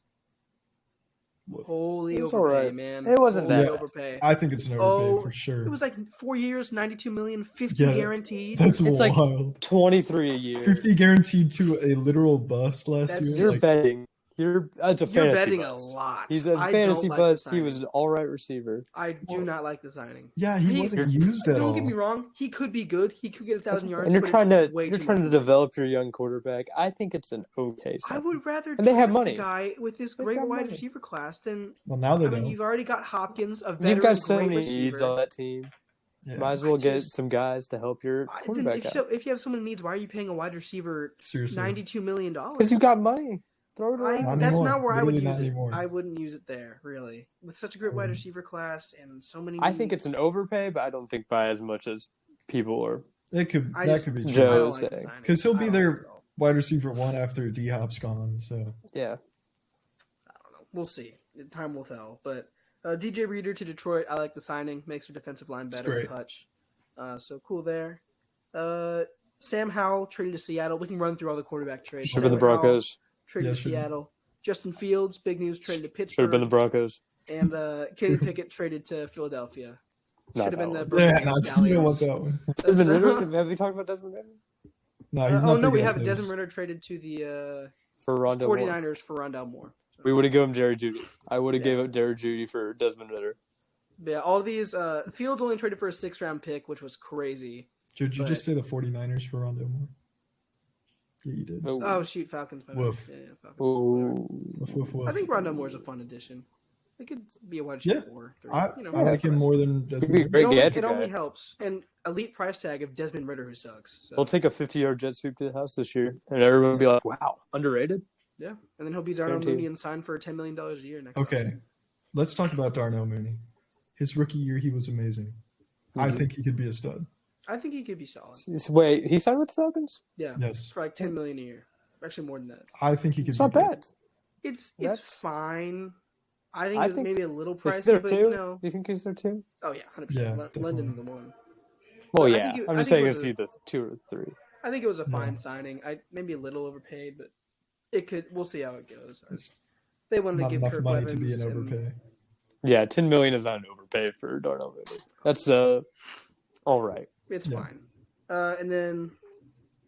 Holy It was overpay, alright. man. It wasn't Holy that- overpay. I think it's an overpay Oh, for sure. It was like 4 years, $92 million, 50 Yeah, guaranteed. That's It's like- wild. 23 a year. 50 guaranteed to a literal bust last That's- year. You're Like, betting. It's a You're fantasy betting bust. a lot. He's a I fantasy don't like the bust. He was signing. an all right receiver. I do not like the signing. yeah, he wasn't used at all. Don't get me wrong. He could be good. He could get 1,000 yards. And you're but trying it's to way too develop much. your young quarterback. I think it's an okay I sign. would rather And they have draft money. a guy with this They've great got wide money. receiver class than Well, now they I mean, don't. you've already got Hopkins, a veteran You've got so great many receiver. needs on that team. Yeah. Might as well I get just- some guys to help your Then quarterback out. if you have so many needs, why are you paying a wide receiver Seriously. $92 million? Because you got money. Throw it around. Not That's anymore. not where I would Literally use not it. anymore. I wouldn't use it there, really. With such a great wide receiver class and so many I think needs. it's an overpay, but I don't think by as much as people are. That could I that just- could be I Joe true. don't is like the saying. signing. 'Cause he'll I be don't their- like it at all. Wide receiver 1 after D Hop's gone. So Yeah. I don't know. We'll see. Time will tell. But DJ Reader to Detroit, I like the signing. Makes their defensive line better. great. Touch. So cool there. Sam Howell traded to Seattle. We can run through all the quarterback trades. Should have been the Sam Howell Broncos. traded Yeah, to should've been. Seattle. Justin Fields, big news, traded to Should Pittsburgh. have been the Broncos. And Kenny Pickett traded to Philadelphia. Not Should have been the that Brooklyn yeah, you don't want Stallions. that one. Desmond Ritter? Have we talked about Desmond Ritter? No, he's Oh not no, big we enough have news. Desmond Ritter traded to the For Rondell 49ers for Rondell Moore. We would have given him Jerry Judy. I would have Yeah. gave up Jerry Judy for Desmond Ritter. But yeah, all these Fields only traded for a 6th-round pick, which was crazy. Did you But- just say the 49ers for Rondo Moore? Yeah, you did. Oh shoot, Falcons. my bad. Woof. Yeah, Falcons. Ooh. Woof, woof, woof. I think Rondo Moore's a fun addition. It could be a wide Yeah. receiver 4, 3. I, You know, I like him more than He'd be a Desmond. great It only, gadget it only guy. helps. And elite price tag of Desmond Ritter, who sucks. So. He'll take a 50-yard jet sweep to the house this year, and everyone will be like, "Wow, underrated." Yeah, and then he'll be Darnell Guaranteed. Mooney and sign for $10 million a year next. Okay, let's talk about Darnell Mooney. His rookie year, he was amazing. I Mhm. think he could be a stud. I think he could be solid. Wait, he signed with the Falcons? Yeah, Yes, for like $10 million a year. Actually, more than that. I think he could. It's be not good. bad. It's That's- fine. I think I it's think maybe a little Is pricey, there but two? you know, You think he's there too? oh yeah, 100%. Yeah, London's definitely. the one. Well, I yeah. think it- I'm I just think saying it it's was a- either 2 or 3. I think it was a fine Yeah. signing. Maybe a little overpaid, but it could. We'll see how it goes. It's They wanted to not give enough Kirk money Levins to be an and- overpay. Yeah, $10 million is not an overpay for Darnell Mooney. That's all right. It's Yeah. fine. And then,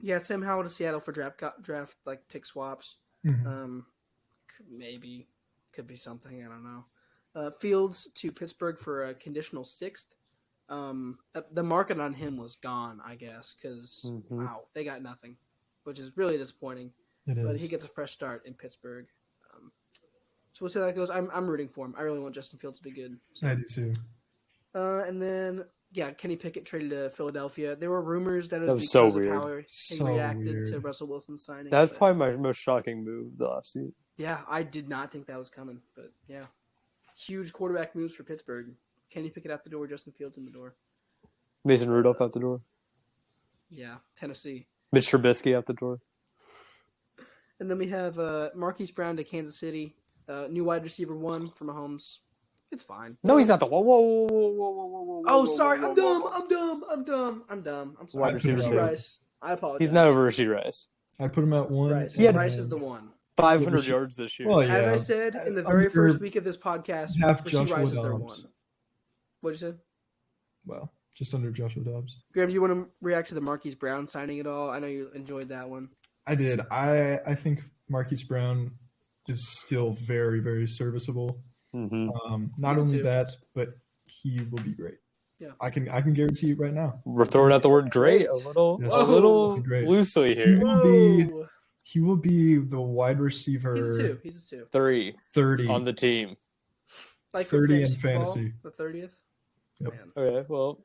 yeah, Sam Howell to Seattle for draft like pick swaps. Mhm. Maybe could be something. I don't know. Fields to Pittsburgh for a conditional 6th. The market on him was gone, I guess, because Mhm. wow, they got nothing, which is really disappointing. It But is. he gets a fresh start in Pittsburgh. So we'll see how that goes. I'm rooting for him. I really want Justin Fields to be good. So. I do too. And then, yeah, Kenny Pickett traded to Philadelphia. There were rumors that it That was was so because of weird. how he So reacted to weird. Russell Wilson's signing. That's but, probably my most shocking move of the offseason. yeah, I did not think that was coming. But, yeah, huge quarterback moves for Pittsburgh. Kenny Pickett out the door, Justin Fields in the door. Mason Rudolph out the door. Yeah, Tennessee. Mitch Trubisky out the door. And then we have Marquise Brown to Kansas City. New wide receiver 1 for Mahomes. It's fine. No, he's not the one. Whoa. Oh, sorry. I'm dumb. I'm sorry. Wide receiver Rashee two. Rice. I apologize. He's not over Rashee Rice. I put him at 1. Rice. He had- Rice is the one. 500 yards this year. Well, yeah. As I said in the very Under first week of this podcast, half Rashee Joshua Rice is their Dobbs. one. What'd you say? Well, just under Joshua Dobbs. Graham, do you want to react to the Marquise Brown signing at all? I know you enjoyed that one. I did. I think Marquise Brown is still very, very serviceable. Mm-hmm. Not Me only too. that, but he will be great. Yeah. I can guarantee it right now. We're throwing out the word "great" a little, Yes. a little Great. loosely He here. will be Whoa! he will be the wide receiver He's a 2. 3 30. on the team. Like for 30 in football, fantasy. the 30th. Yep. Man. Okay, well,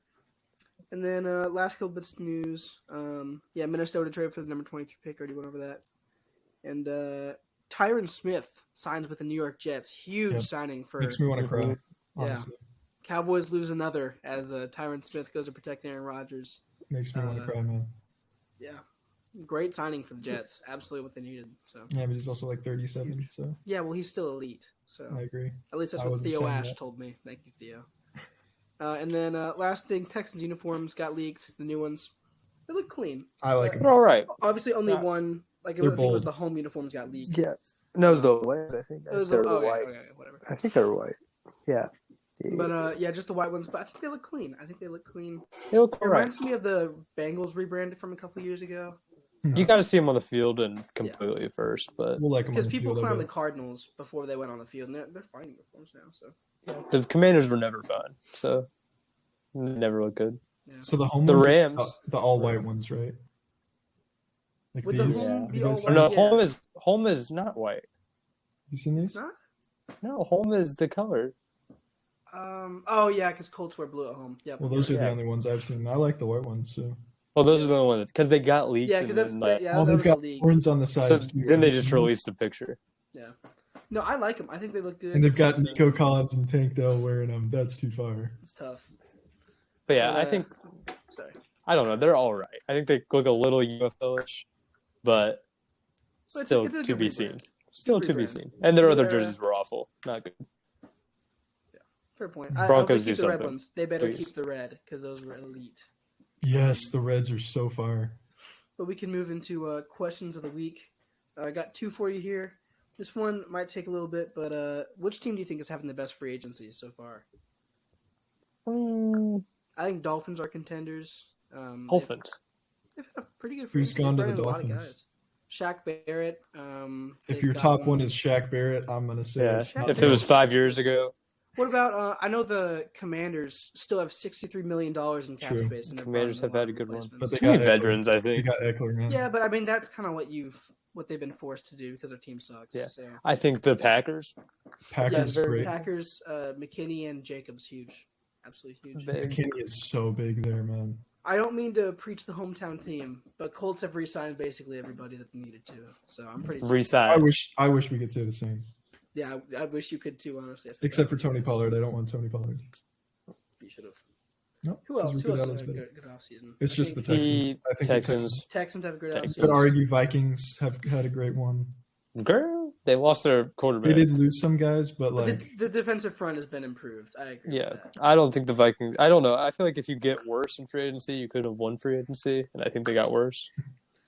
And then last couple bits of news. Yeah, Minnesota traded for the number 23 pick. Already went over that. And Tyron Smith signs with the New York Jets. Huge Yep. signing for Makes me want to cry. Mhm. Honestly. Cowboys lose another as Tyron Smith goes to protect Aaron Rodgers. Makes me want to cry, man. Yeah, great signing for the Jets. Absolutely what they needed. So Yeah, but he's also like 37, so yeah, well he's still elite. So I agree. at least that's I what wasn't Theo saying Ash that. told me. Thank you, Theo. And then last thing, Texans uniforms got leaked. The new ones, they look clean. I like him. they're all right. Obviously, only Yeah. one. Like They're I think it was bold. the home uniforms got leaked. Yeah, no, it was the white. I think It was they were okay, the white. okay, whatever. I think they were white. Yeah. But yeah, just the white ones. But I think they look clean. They look It all right. reminds me of the Bengals rebranded from a couple years ago. You got to see them on the field and completely first, but We'll like him on Because the people field. I clowned the bet. Cardinals before they went on the field, and they're fine uniforms now. So the Commanders were never fun, so they never looked good. yeah. So the home The ones are Rams. the all white ones, right? Like Would the these. home Have be you all guys white? seen, No, Yeah. home is not white. you seen It's these? not. No, home is the color. Oh yeah, because Colts wear blue at home. Yep. Well, those are the Yeah. only ones I've seen. I like the white ones too. Well, those are the only ones because they got leaked. Yeah, and because that's then, like, yeah. Well, that they've was got the league. horns on the so sides. too. then they Have you just seen those? released a picture. Yeah. No, I like them. I think they look good. And they've got Nico Collins and Tank Dell wearing them. That's too far. It's tough. But yeah, I Uh, think Sorry. I don't know. They're all right. I think they look a little UFO-ish, but But it's still a to good be rebrand. seen. Still to be rebrand. seen. And their other They're, jerseys were awful. Not good. Fair point. Broncos I keep do the red something, ones. They better please. keep the red because those were elite. Yes, the Reds are so far. But we can move into questions of the week. I got 2 for you here. This one might take a little bit, but which team do you think is having the best free agency so far? I think Dolphins are contenders. Dolphins. They've had a pretty good free Who's agency. gone to They've the brought in a lot of Dolphins? guys. Shaq Barrett. If they've your got top one is Shaq Barrett, I'm gonna say Yeah. it's top If it was one. 5 years ago, What about? I know the Commanders still have $63 million in cap True. space, and they're Commanders buying have had lot a of good one. replacements. But they too many got Eckler. veterans, I They think. got Eckler, man. Yeah, but I mean that's kind of what they've been forced to do because their team sucks. Yeah. So. I think the Packers. Packers Yeah, great. Packers, McKinney and Jacobs huge, absolutely huge. Big. McKinney is so big there, man. I don't mean to preach the hometown team, but Colts have re-signed basically everybody that they needed to. So I'm pretty. Resign. I wish we could say the same. Yeah, I wish you could too. Honestly, Except for Tony Pollard, I don't want Tony Pollard. you should have. No. Who else? Who else Out had is a better. good offseason? It's I just the think Texans. I think the Texans. Texans have a good Texans. Could offseason. argue Vikings have had a great one. Girl, they lost their quarterback. They did lose some guys, but But like the defensive front has been improved. I agree. Yeah, With that. I don't think the Vikings. I don't know. I feel like if you get worse in free agency, you could have won free agency, and I think they got worse.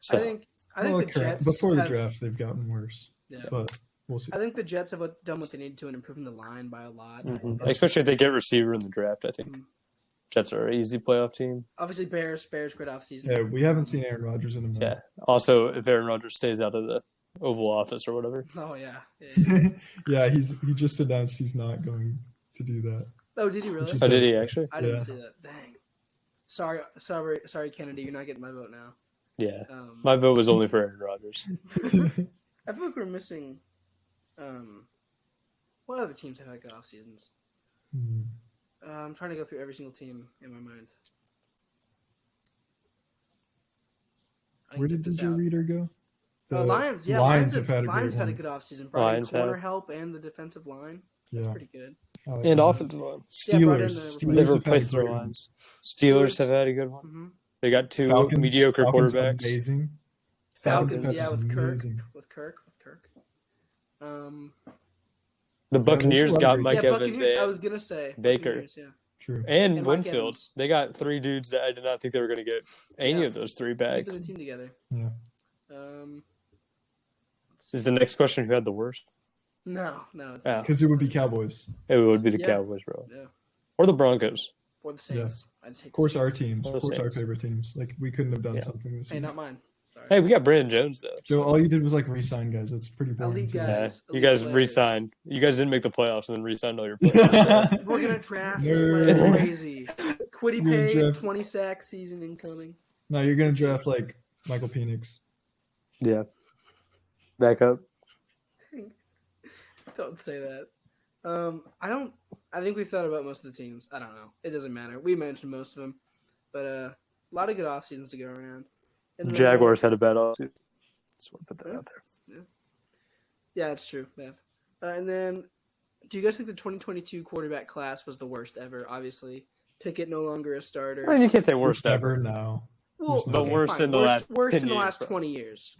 So I think well, the Jets before the have- draft they've gotten worse. Yeah. But we'll see. I think the Jets have done what they need to in improving the line by a lot. especially if they get receiver in the draft, I think Mhm. Jets are an easy playoff team. Obviously, Bears great offseason. Yeah, we haven't seen Aaron Rodgers in a minute. Yeah. Also, if Aaron Rodgers stays out of the Oval Office or whatever. Oh yeah. Yeah, he just announced he's not going to do that. Oh, did he really? Which is Oh, did he actually? I didn't Yeah. see that. Dang. Sorry, Kennedy. You're not getting my vote now. Yeah. My vote was only for Aaron Rodgers. I feel like we're missing. What other teams have had good off seasons? Hmm. I'm trying to go through every single team in my mind. I can Where get did this DJ out. Reader go? Lions, yeah, Lions have had a Lions great had a one. good offseason. Brought in Lions corner have. help and the defensive line. Yeah, Pretty good. I like And that. offensive line. Yeah, brought in Steelers. the- Steelers They've have had a replaced their great one. lines. Steelers have had a good one. Mm-hmm. They got two Falcons, mediocre Falcons quarterbacks. Amazing. Falcons, Falcons yeah, with amazing. Kirk. The Buccaneers there's a lot got of Mike yeah, Evans Buccaneers. I and was gonna say Baker. Buccaneers, yeah. True. And Mike Winfield. Evans. They got three dudes that I did not think they were going to get any Yeah. of those three back. Keeping the team together. Yeah. Is the next question who had the worst? No, it's Yeah. Because it would be Cowboys. It would be the Yeah. Cowboys, bro. Yeah. Or the Broncos. For the Saints. I just hate Of course, the our Saints. teams. Or Of the course, our Saints. favorite teams. Like we couldn't have done Yeah. something this Hey, week. not mine. Sorry. Hey, we got Brandon Jones, though. So all you did was like re-sign guys. That's pretty boring. Elite too. guys. Yeah, Elite you guys players. re-signed. You guys didn't make the playoffs and then re-signed all your players. We're gonna draft Nerd. like crazy. Quiddy We're gonna Pay, draft- 20 sack season incoming. No, you're gonna draft like Michael Penix. Yeah. Back up. Don't say that. I think we've thought about most of the teams. I don't know. It doesn't matter. We mentioned most of them, but a lot of good off seasons to go around. And then, Jaguars had a bad offseason. Just want to put that out there. Yeah, it's true. Yeah. And then, do you guys think the 2022 quarterback class was the worst ever? Obviously, Pickett no longer a starter. I mean, you can't say worst ever. No. Well, but okay, worst fine. in the last worst 10 in the years, last bro. 20 years.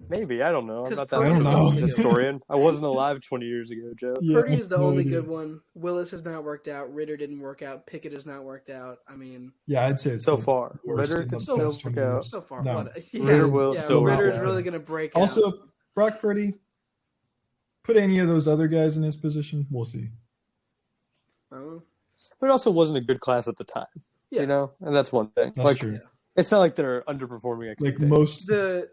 Maybe. I don't know. I'm 'Cause not Purdy's I don't that know. much of a historian. I wasn't alive 20 years ago, Joe. Yeah, Purdy is the no only idea. good one. Willis has not worked out. Ritter didn't work out. Pickett has not worked out. I mean, Yeah, I'd say it's So the far. worst Ritter in could the still past work 20 out. years. so far, No. Ritter will still work Ritter's out. really going to break out. Also, Brock Purdy, put any of those other guys in his position, we'll see. Oh, But it also wasn't a good class at the time. Yeah. You know? And that's one thing. That's like, true. it's not like they're underperforming Like expectations. most the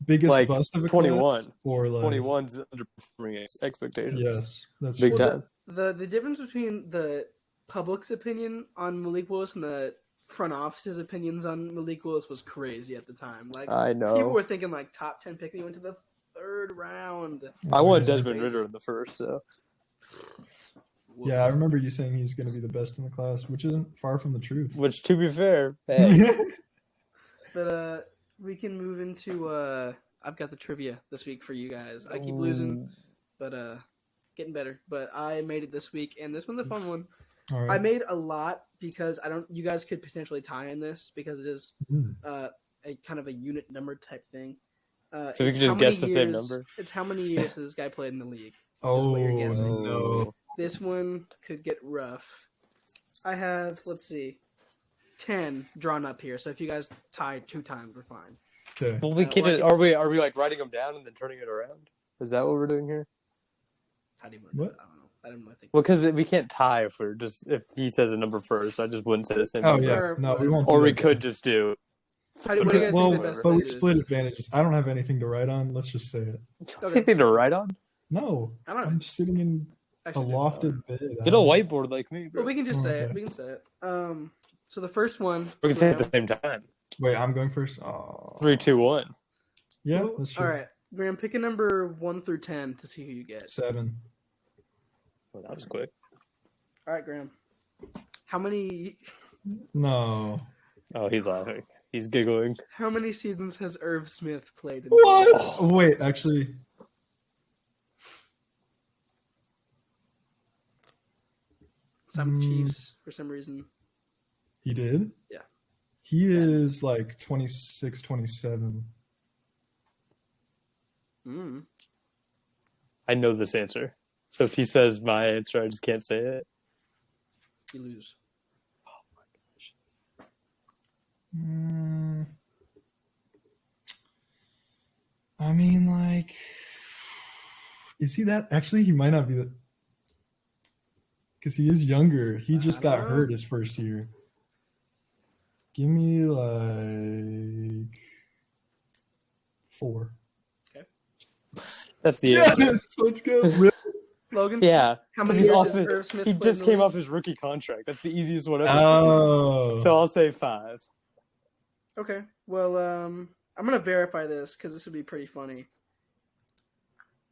biggest like bust of a 21. class, or like 21's underperforming expectations. Yes, that's Big true. time. the difference between the public's opinion on Malik Willis and the front office's opinions on Malik Willis was crazy at the time. Like I know. people were thinking like top 10 pick, and he went to the third round. I wanted Yeah. Desmond Ritter in the first, so. Yeah, I remember you saying he was going to be the best in the class, which isn't far from the truth. Which, to be fair, hey, But we can move into I've got the trivia this week for you guys. I keep losing, but getting better. But I made it this week, and this one's a fun one. All I right. made a lot because you guys could potentially tie in this because it is Mm. a kind of a unit number type thing. So we it's could just how guess many the same years- number? It's how many years has this guy played in the league. Oh, what you're guessing. no. This one could get rough. I have, let's see, 10 drawn up here. So if you guys tie 2 times, we're fine. Okay. well, we can't. like- Are we like writing them down and then turning it around? Is that what we're doing here? How do you want to do What? it? I don't know. I don't know. I think. Well, because we can't tie if he says a number first. I just wouldn't say the same Oh, number. yeah. No, we won't. Or do we that. could just do What do you guys Well, think the best but we league is? split advantages. I don't have anything to write on. Let's just say it. Okay. Anything to write on? No, I don't know. I'm sitting in a Actually, lofted bed. Get a whiteboard like me, bro. Well, we can just say it. Okay. We can say it. So the first one. We can say it at the same time. Wait, I'm going first. Oh, 3, 2, 1. yeah, that's true. All right, Graham, pick a number 1 through 10 to see who you get. 7. Well, that was quick. All right, Graham. How many No. Oh, he's laughing. He's giggling. seasons has Irv Smith played? In What? Oh. Wait, actually, Some Chiefs for some reason. he did? Yeah. He is like 26, 27. Mm. I know this answer. So if he says my answer, I just can't say it. You lose. I mean, like, is he that? Actually, he might not be that. Because he is younger. He just got hurt his first year. Give me like 4. That's the answer. Yes, let's go. Logan? Yeah. How 'cause many he's years off has it. Irv Smith He played just in the came league? off his rookie contract. That's the easiest one ever. Oh. So I'll say 5. Okay. Well, I'm going to verify this because this would be pretty funny.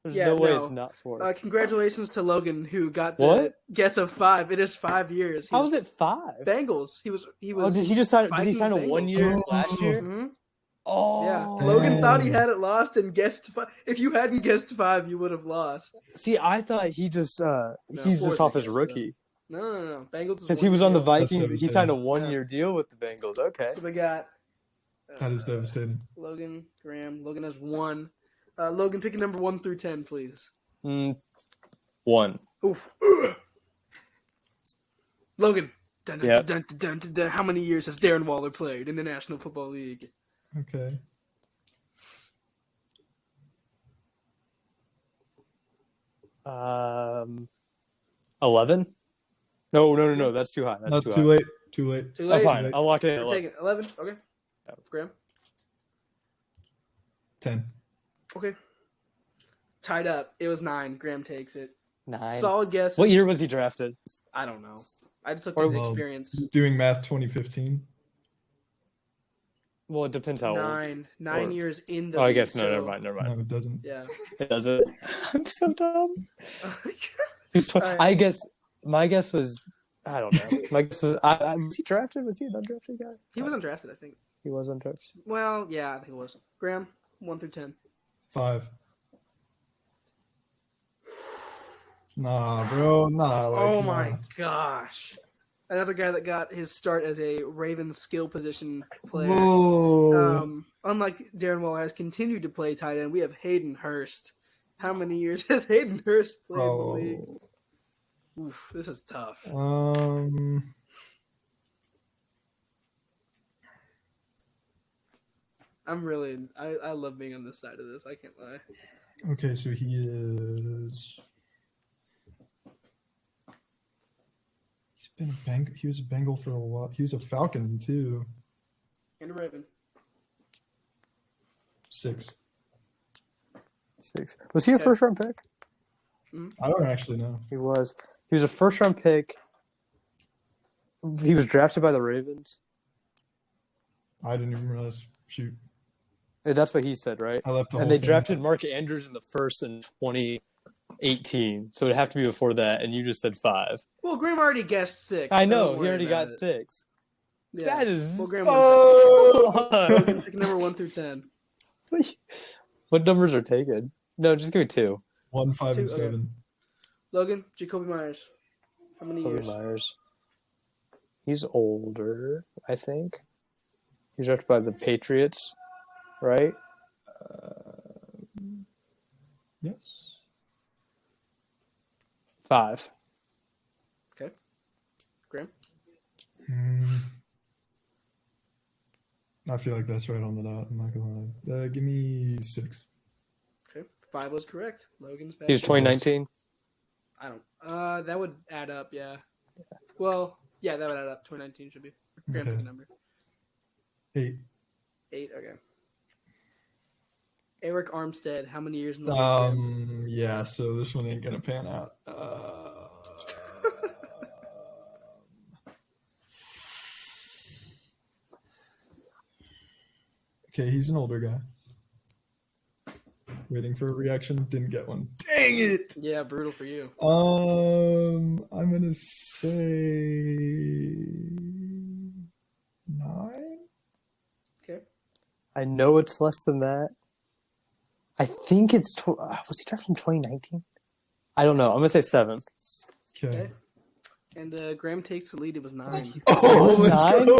There's Yeah, no way no. it's not 4. Congratulations to Logan who got the What? guess of 5. It is 5 years. How was it 5? Bengals. He was. Oh, did he just sign? Did he Vikings sign a Bengals. 1 year Oh. last year? hmm Oh, Yeah. Logan thought he Dang. had it lost and guessed 5. If you hadn't guessed 5, you would have lost. See, I thought he just he's just 4 off his is rookie No. Bengals because he was on the That's Vikings. He signed a devastating. 1 year deal with the Bengals. Okay. So we got. That is devastating. Logan, Graham. Logan has 1. Logan, pick a number 1 through 10, please. 1. Oof. Logan. Dun, dun, Yep. dun, dun, dun, dun, dun. How many years has Darren Waller played in the National Football League? Okay. Um, 11? No. That's too high. That's Not too too high. late. Too late. Too Oh, late. fine. I'll lock it in. We're 11. taking 11. Okay. Yeah. Graham. 10. Okay. Tied up. It was 9. Graham takes it. 9. Solid guess. What year was he drafted? I don't know. I just looked Or- at the Well, experience. Doing math 2015. Well, it depends how old. 9 Or- years in the Oh, I league, guess no. so- Never mind. No, it doesn't. Yeah. It doesn't. I'm so dumb. He's Alright. I guess my guess was I don't know. My guess was was he drafted? Was he an undrafted guy? He was undrafted, I think. He was undrafted. Well, yeah, I think it was. Graham, 1 through 10. 5. Nah, bro. Nah. Like, Oh nah. my gosh. Another guy that got his start as a Ravens skill position player. Whoa. Unlike Darren Waller has continued to play tight end, we have Hayden Hurst. How many years has Hayden Hurst played in the league? Oof, this is tough. I love being on this side of this. I can't lie. Okay, so he is. He's been a Bengal. He was a Bengal for a while. He was a Falcon too. And a Raven. 6. 6. Was he a Okay. first round pick? I don't actually know. He was. He was a first round pick. He was drafted by the Ravens. I didn't even realize. Shoot, That's what he said, right? I left the And whole they thing drafted out. Mark Andrews in the first in 2018. So it'd have to be before that. And you just said 5. Well, Graham already guessed 6. I so know. don't He worry already about got it. 6. Yeah. That is. Well, Graham Oh! Logan, pick number 1 through 10. What numbers are taken? No, just give me 2. 1, 5, and 2, okay. 7. Logan, Jacoby Myers. How many Kobe years? Myers. He's older, I think. He's drafted by the Patriots, right? Yes. 5. Okay. Graham? I feel like that's right on the dot. I'm not gonna lie. Give me 6. Okay. 5 was correct. Logan's back. He was 2019. I don't. That would add up, yeah. Well, yeah, that would add up. 2019 should be. Graham, Okay. pick a number. 8. 8. Okay. Eric Armstead, how many years in the league? Yeah. So this one ain't gonna pan out. Okay, he's an older guy. Waiting for a reaction, didn't get one. Dang it! Yeah, brutal for you. I'm gonna say 9. Okay. I know it's less than that. I think it's was he drafted in 2019? I don't know. I'm gonna say 7. Okay. And Graham takes the lead. It was 9. Oh, It was let's 9? go!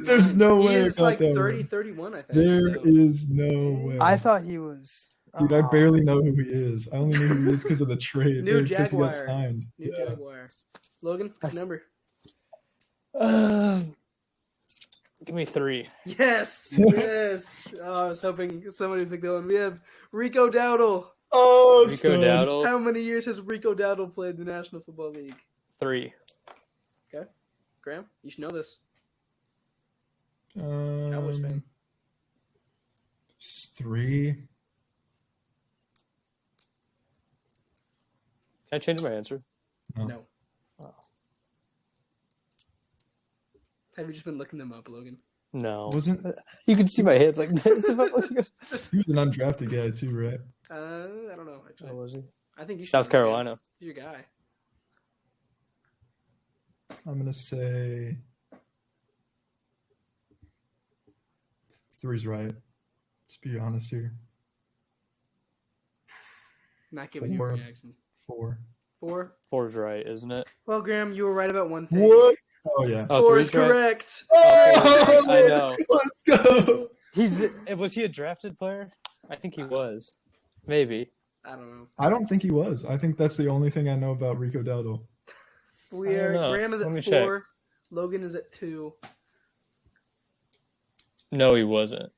There's no He way I is got like that 30, one. 31, I think. There so. is no way. I thought he was. Dude, I barely know who he is. I only knew who he is because of the trade. New Because he got Jaguar. signed. New Yeah. Jaguar. Logan, number. Give me 3. Yes. Yes. Oh, I was hoping somebody would pick that one. We have Rico Dowdle. Oh, Rico stud. Dowdle, How many years has Rico Dowdle played in the National Football League? 3. Graham, you should know this. Cowboys fan. 3. Can I change my answer? Oh. No. Oh. Have you just been looking them up, Logan? No. Wasn't You can see my hands like this. If I'm looking up. he was an undrafted guy too, right? I don't know, actually. Oh, was he? I think you should South know, man. Carolina. He's your guy. I'm gonna say 3's right. Let's be honest here. Not giving you a 4. reaction. 4. 4. 4's right, isn't it? Well, Graham, you were right about one thing. What? Oh yeah. Oh, 4 is 3's right? correct. Oh, I know. Let's go. Was he a drafted player? I think he was. Maybe. I don't know. I don't think he was. I think that's the only thing I know about Rico Dowdle. Graham is Let me at check. 4. Logan is at 2. No, he wasn't.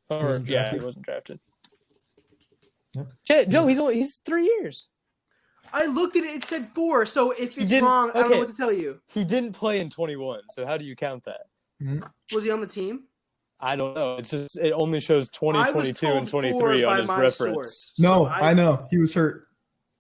Or wasn't yeah, drafted? he wasn't drafted. Yep. Joe, he's 3 years. I looked at it. It said 4. So if He it's didn't- wrong, I don't know okay. what to tell you. He didn't play in 21, so how do you count that? Was he on the team? I don't know. It's just it only shows 20, I was 22, told and 4 23 by on his my reference. source. No, So I know. He was hurt.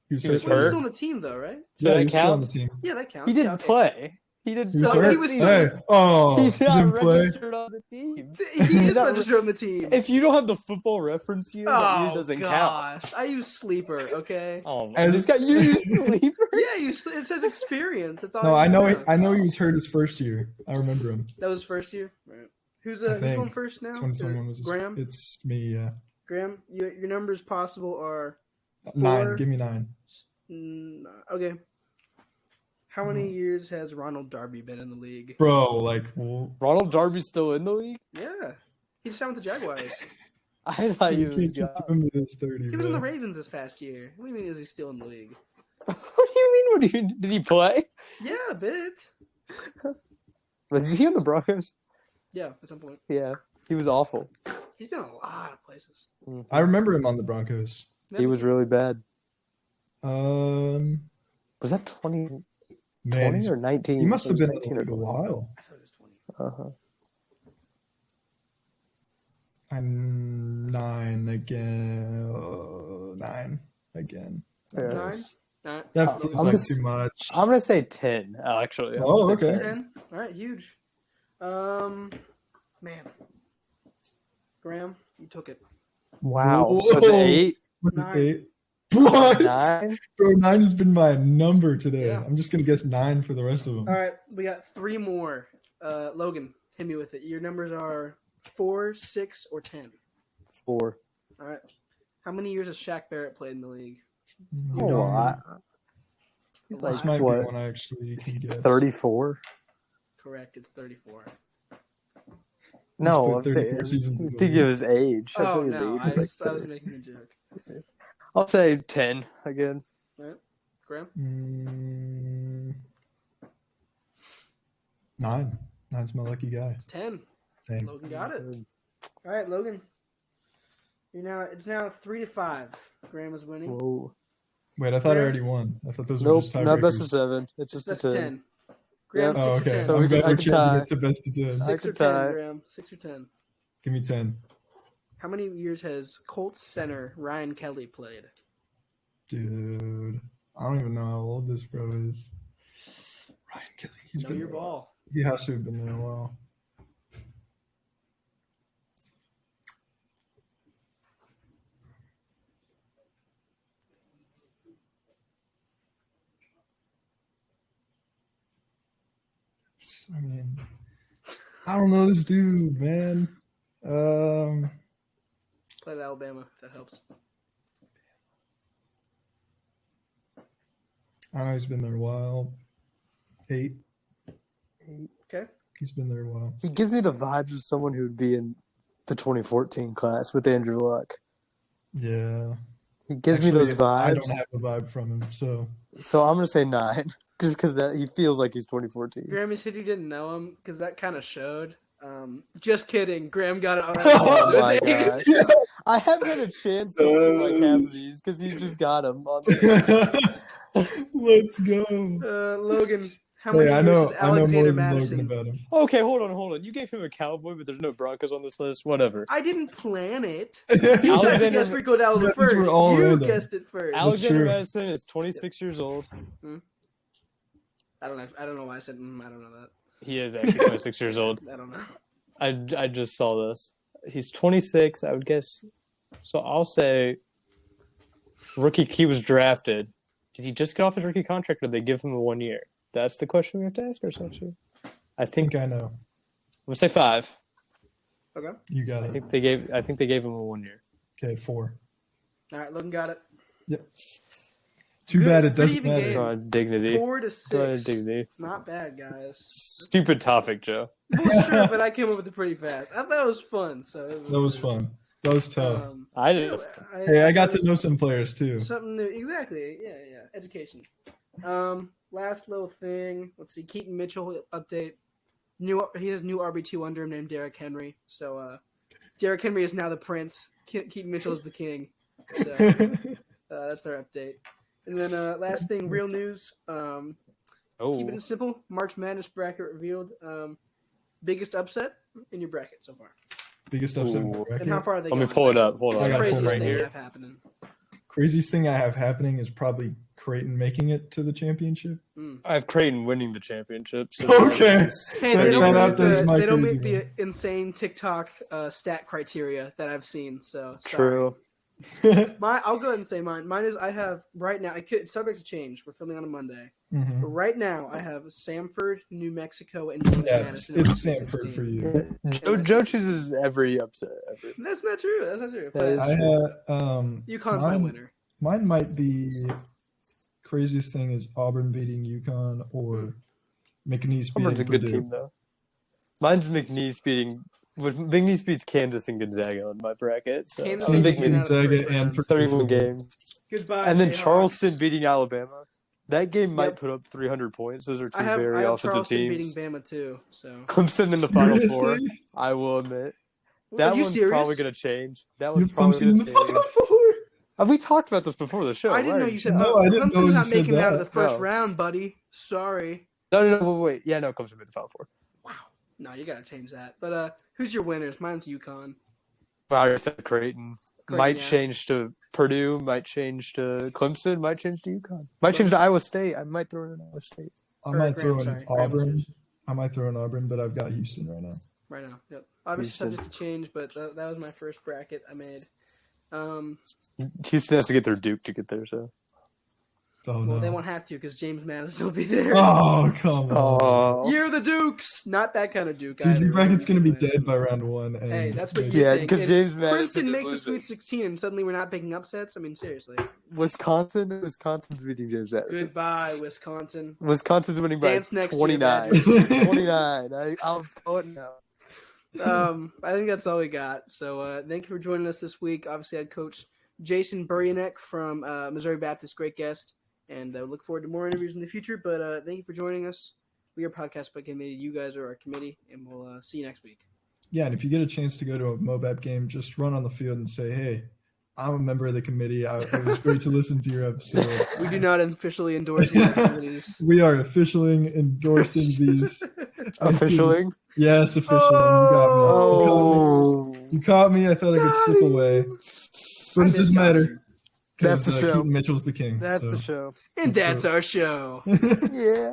He was He was hurt. Well, he was hurt? still on the team, though, right? So Yeah, that he was still on the counts? team. Yeah, that counts. He didn't Yeah, okay. play. He didn't. He was So hurt. he was- Hey, oh, He's he not didn't play. registered on the team. He He's is not- registered on the team. If you don't have the football reference year, that year Oh, doesn't count. gosh. I use Sleeper, okay? Oh, man. And- This guy, you use sleeper? Yeah, it says experience. That's all No, I know. know. I know he was hurt his first year. I remember him. That was first year? Right. Who's I going think. first now? 2021 was his, Graham? It's me. Yeah. Graham, your numbers possible are 9. 4. Give me 9. Okay. How many years has Ronald Darby been in the league? Bro, like, well, Ronald Darby's still in the league? Yeah. He's signed with the Jaguars. I thought he you was can't keep gone. doing me this 30. He was in the bro. Ravens this past year. What do you mean is he still in the league? What do you mean? What do you mean? Did he play? Yeah, a bit. Was he on the Broncos? Yeah, at some point. Yeah. He was awful. He's been a lot of places. I remember him on the Broncos. He was really bad. Um, Was that 20, man, 20 or 19? he must have been in 19 the league a while. I thought it was 20. Uh-huh. I'm 9 again. 9 again. Yeah. 9? All right. That I'm feels like just- too much. I'm going to say 10, actually. I'm Oh, gonna say okay. 10. All right, huge. Man. Graham, you took it. Wow. Whoa. Was it 8? What's 9. 8? What? 9? Bro, 9 has been my number today. Yeah. I'm just gonna guess 9 for the rest of them. All right, we got 3 more. Logan, hit me with it. Your numbers are 4, 6, or 10. 4. All right. How many years has Shaq Barrett played in the league? A lot. He's This like, might what? be one I actually can guess. 34? correct. It's 34. No, put I'm saying 34 seasons in the think league. of his age. I Oh, think his no. age I is like was 30. making a joke. I'll say 10 again. Graham? 9. 9's my lucky guy. It's 10. Dang. Logan got it. All right, Logan. It's now 3-5. Graham is winning. Whoa. Wait, I thought I Where? already won. I thought those were Nope, just no, that's a tiebreakers. 7. It's just That's a 10. 10. Graham, Yeah. Oh, 6 or okay. 10. So I'm we glad can- I we're can trying to tie. get to best of 10. I 6 or could 10, tie. Graham. 6 or 10. Give me 10. How many years has Colts center Ryan Kelly played? Dude, I don't even know how old this bro is. Ryan Kelly. He's Know been your there a while. ball. He has to have been there a while. I mean, I don't know this dude, man. Played at Alabama, if that helps. I know he's been there a while. 8. Okay. He's been there a while. He gives me the vibes of someone who would be in the 2014 class with Andrew Luck. Yeah. He gives me those vibes. I don't have a vibe from him, so. So I'm going to say 9. Just because he feels like he's 2014. Graham, you said you didn't know him because that kind of showed. Just kidding. Graham got it. Oh my gosh. I haven't had a chance to do like half of these because you just got him. Let's go. Logan, how many I years know, is I know more Alexander than Madison? Logan about him. Okay, hold on. You gave him a Cowboy, but there's no Broncos on this list. Whatever. I didn't plan it. You guys Alexander- guessed Rico Dowdle Yeah, these first. were all You random. guessed it first. Alexander true. Madison is 26 years old. I don't know why I said I don't know that. He is actually 26 years old. I don't know. I just saw this. He's 26, I would guess. So I'll say rookie. He was drafted. Did he just get off his rookie contract, or did they give him a 1 year? That's the question we have to ask ourselves here. I I think think I know. I'm gonna say 5. Okay. You got I it. think they gave him a 1 year. Okay, 4. All right, Logan got it. Too Good- bad it good doesn't even matter. game. Go on, dignity. 4 to Go on, 6. dignity. Not bad, guys. Stupid topic, Joe. Well, sure, but I came up with it pretty fast. I thought it was fun. So That was fun. That was tough. I didn't. Hey, I got thought it to know was some players too. something new. Exactly. Yeah. Education. Last little thing. Let's see. Keaton Mitchell update. He has new RB2 under him named Derrick Henry. So Derrick Henry is now the prince. Keaton Mitchell is the king. So that's our update. And then last thing, real news. Keeping it simple. March Madness bracket revealed. Biggest upset in your bracket so far. Biggest upset in Ooh. the bracket. And how far are they Let me going? pull it up. Hold I on. gotta pull Craziest right thing here. you have happening. Craziest thing I have happening is probably Creighton making it to the championship. I have Creighton winning the championship. So Okay. Hey, they don't, That meet is the, my they don't crazy meet the insane TikTok stat criteria that I've seen. So sorry. True. I'll go ahead and say mine. Mine is I have right now. It's subject to change. We're filming on a Monday, Mhm. but right now I have Samford, New Mexico, and James Yeah, Madison. in it's the Stanford 16. for you. Joe chooses every upset ever. That's not true. That's not true. That is- I had UConn's my winner. Mine might be craziest thing is Auburn beating UConn or McNeese Auburn's a beating good Purdue. team though. Mine's McNeese beats Kansas and Gonzaga in my bracket. So Kansas I'm Kansas, thinking beating out of Gonzaga, Purdue. and Purdue. 31 games. Goodbye. And then Jayhawks. Charleston beating Alabama. That game might Yep. put up 300 points. Those are two I have very offensive Charleston teams. beating Bama too. So Clemson in the Final Four. Seriously? I will admit. Are That you one's serious? probably going to change. That You one's have probably Clemson in going the to change. Final Four? Have we talked about this before the show? I didn't know you said. No, I didn't know Clemson's you not said making it out of the that. first No. round, buddy. Sorry. No, wait. Yeah, no, Clemson made the Final Four. No, you gotta change that. But who's your winners? Mine's UConn. Well, I already said Creighton. Might yeah. change to Purdue. Might change to Clemson. Might change to UConn. Might change to Iowa State. I might throw in Iowa State. I Or might Graham, throw in sorry. Graham was Auburn. yours. I might throw in Auburn, but I've got Houston right now. Right now. Yep. Obviously Houston. subject to change, but that was my first bracket I made. Houston has to get their Duke to get there. So. Oh Well, no. they won't have to because James Madison will be there. Oh come on. Oh. You're the Dukes, not that kind of Duke. Dude, either. your bracket's gonna be We're dead by round 1. And Hey, that's what you Yeah, think. because And James Madison Princeton is makes the losing. Sweet 16, and suddenly we're not picking upsets. I mean, seriously. Wisconsin's beating James Madison. Goodbye, Wisconsin. Wisconsin's winning by Dance next year, 29. Badgers. 29. I'll call it now. I think that's all we got. So thank you for joining us this week. Obviously, I had Coach Jason Burianek from Missouri Baptist, great guest, and look forward to more interviews in the future. But thank you for joining us. We are Podcast by Committee. You guys are our committee, and we'll see you next week. Yeah, and if you get a chance to go to a MoBap game, just run on the field and say, "Hey, I'm a member of the committee. It was great to listen to your episode." We do not officially endorse these activities. We are officially endorsing these. Officially? Yes, officially. You got me. Oh. You caught me. I thought I could slip away. But it doesn't matter. That's the show. Keaton Mitchell's the king. That's so. the show. And that's our show. Yeah.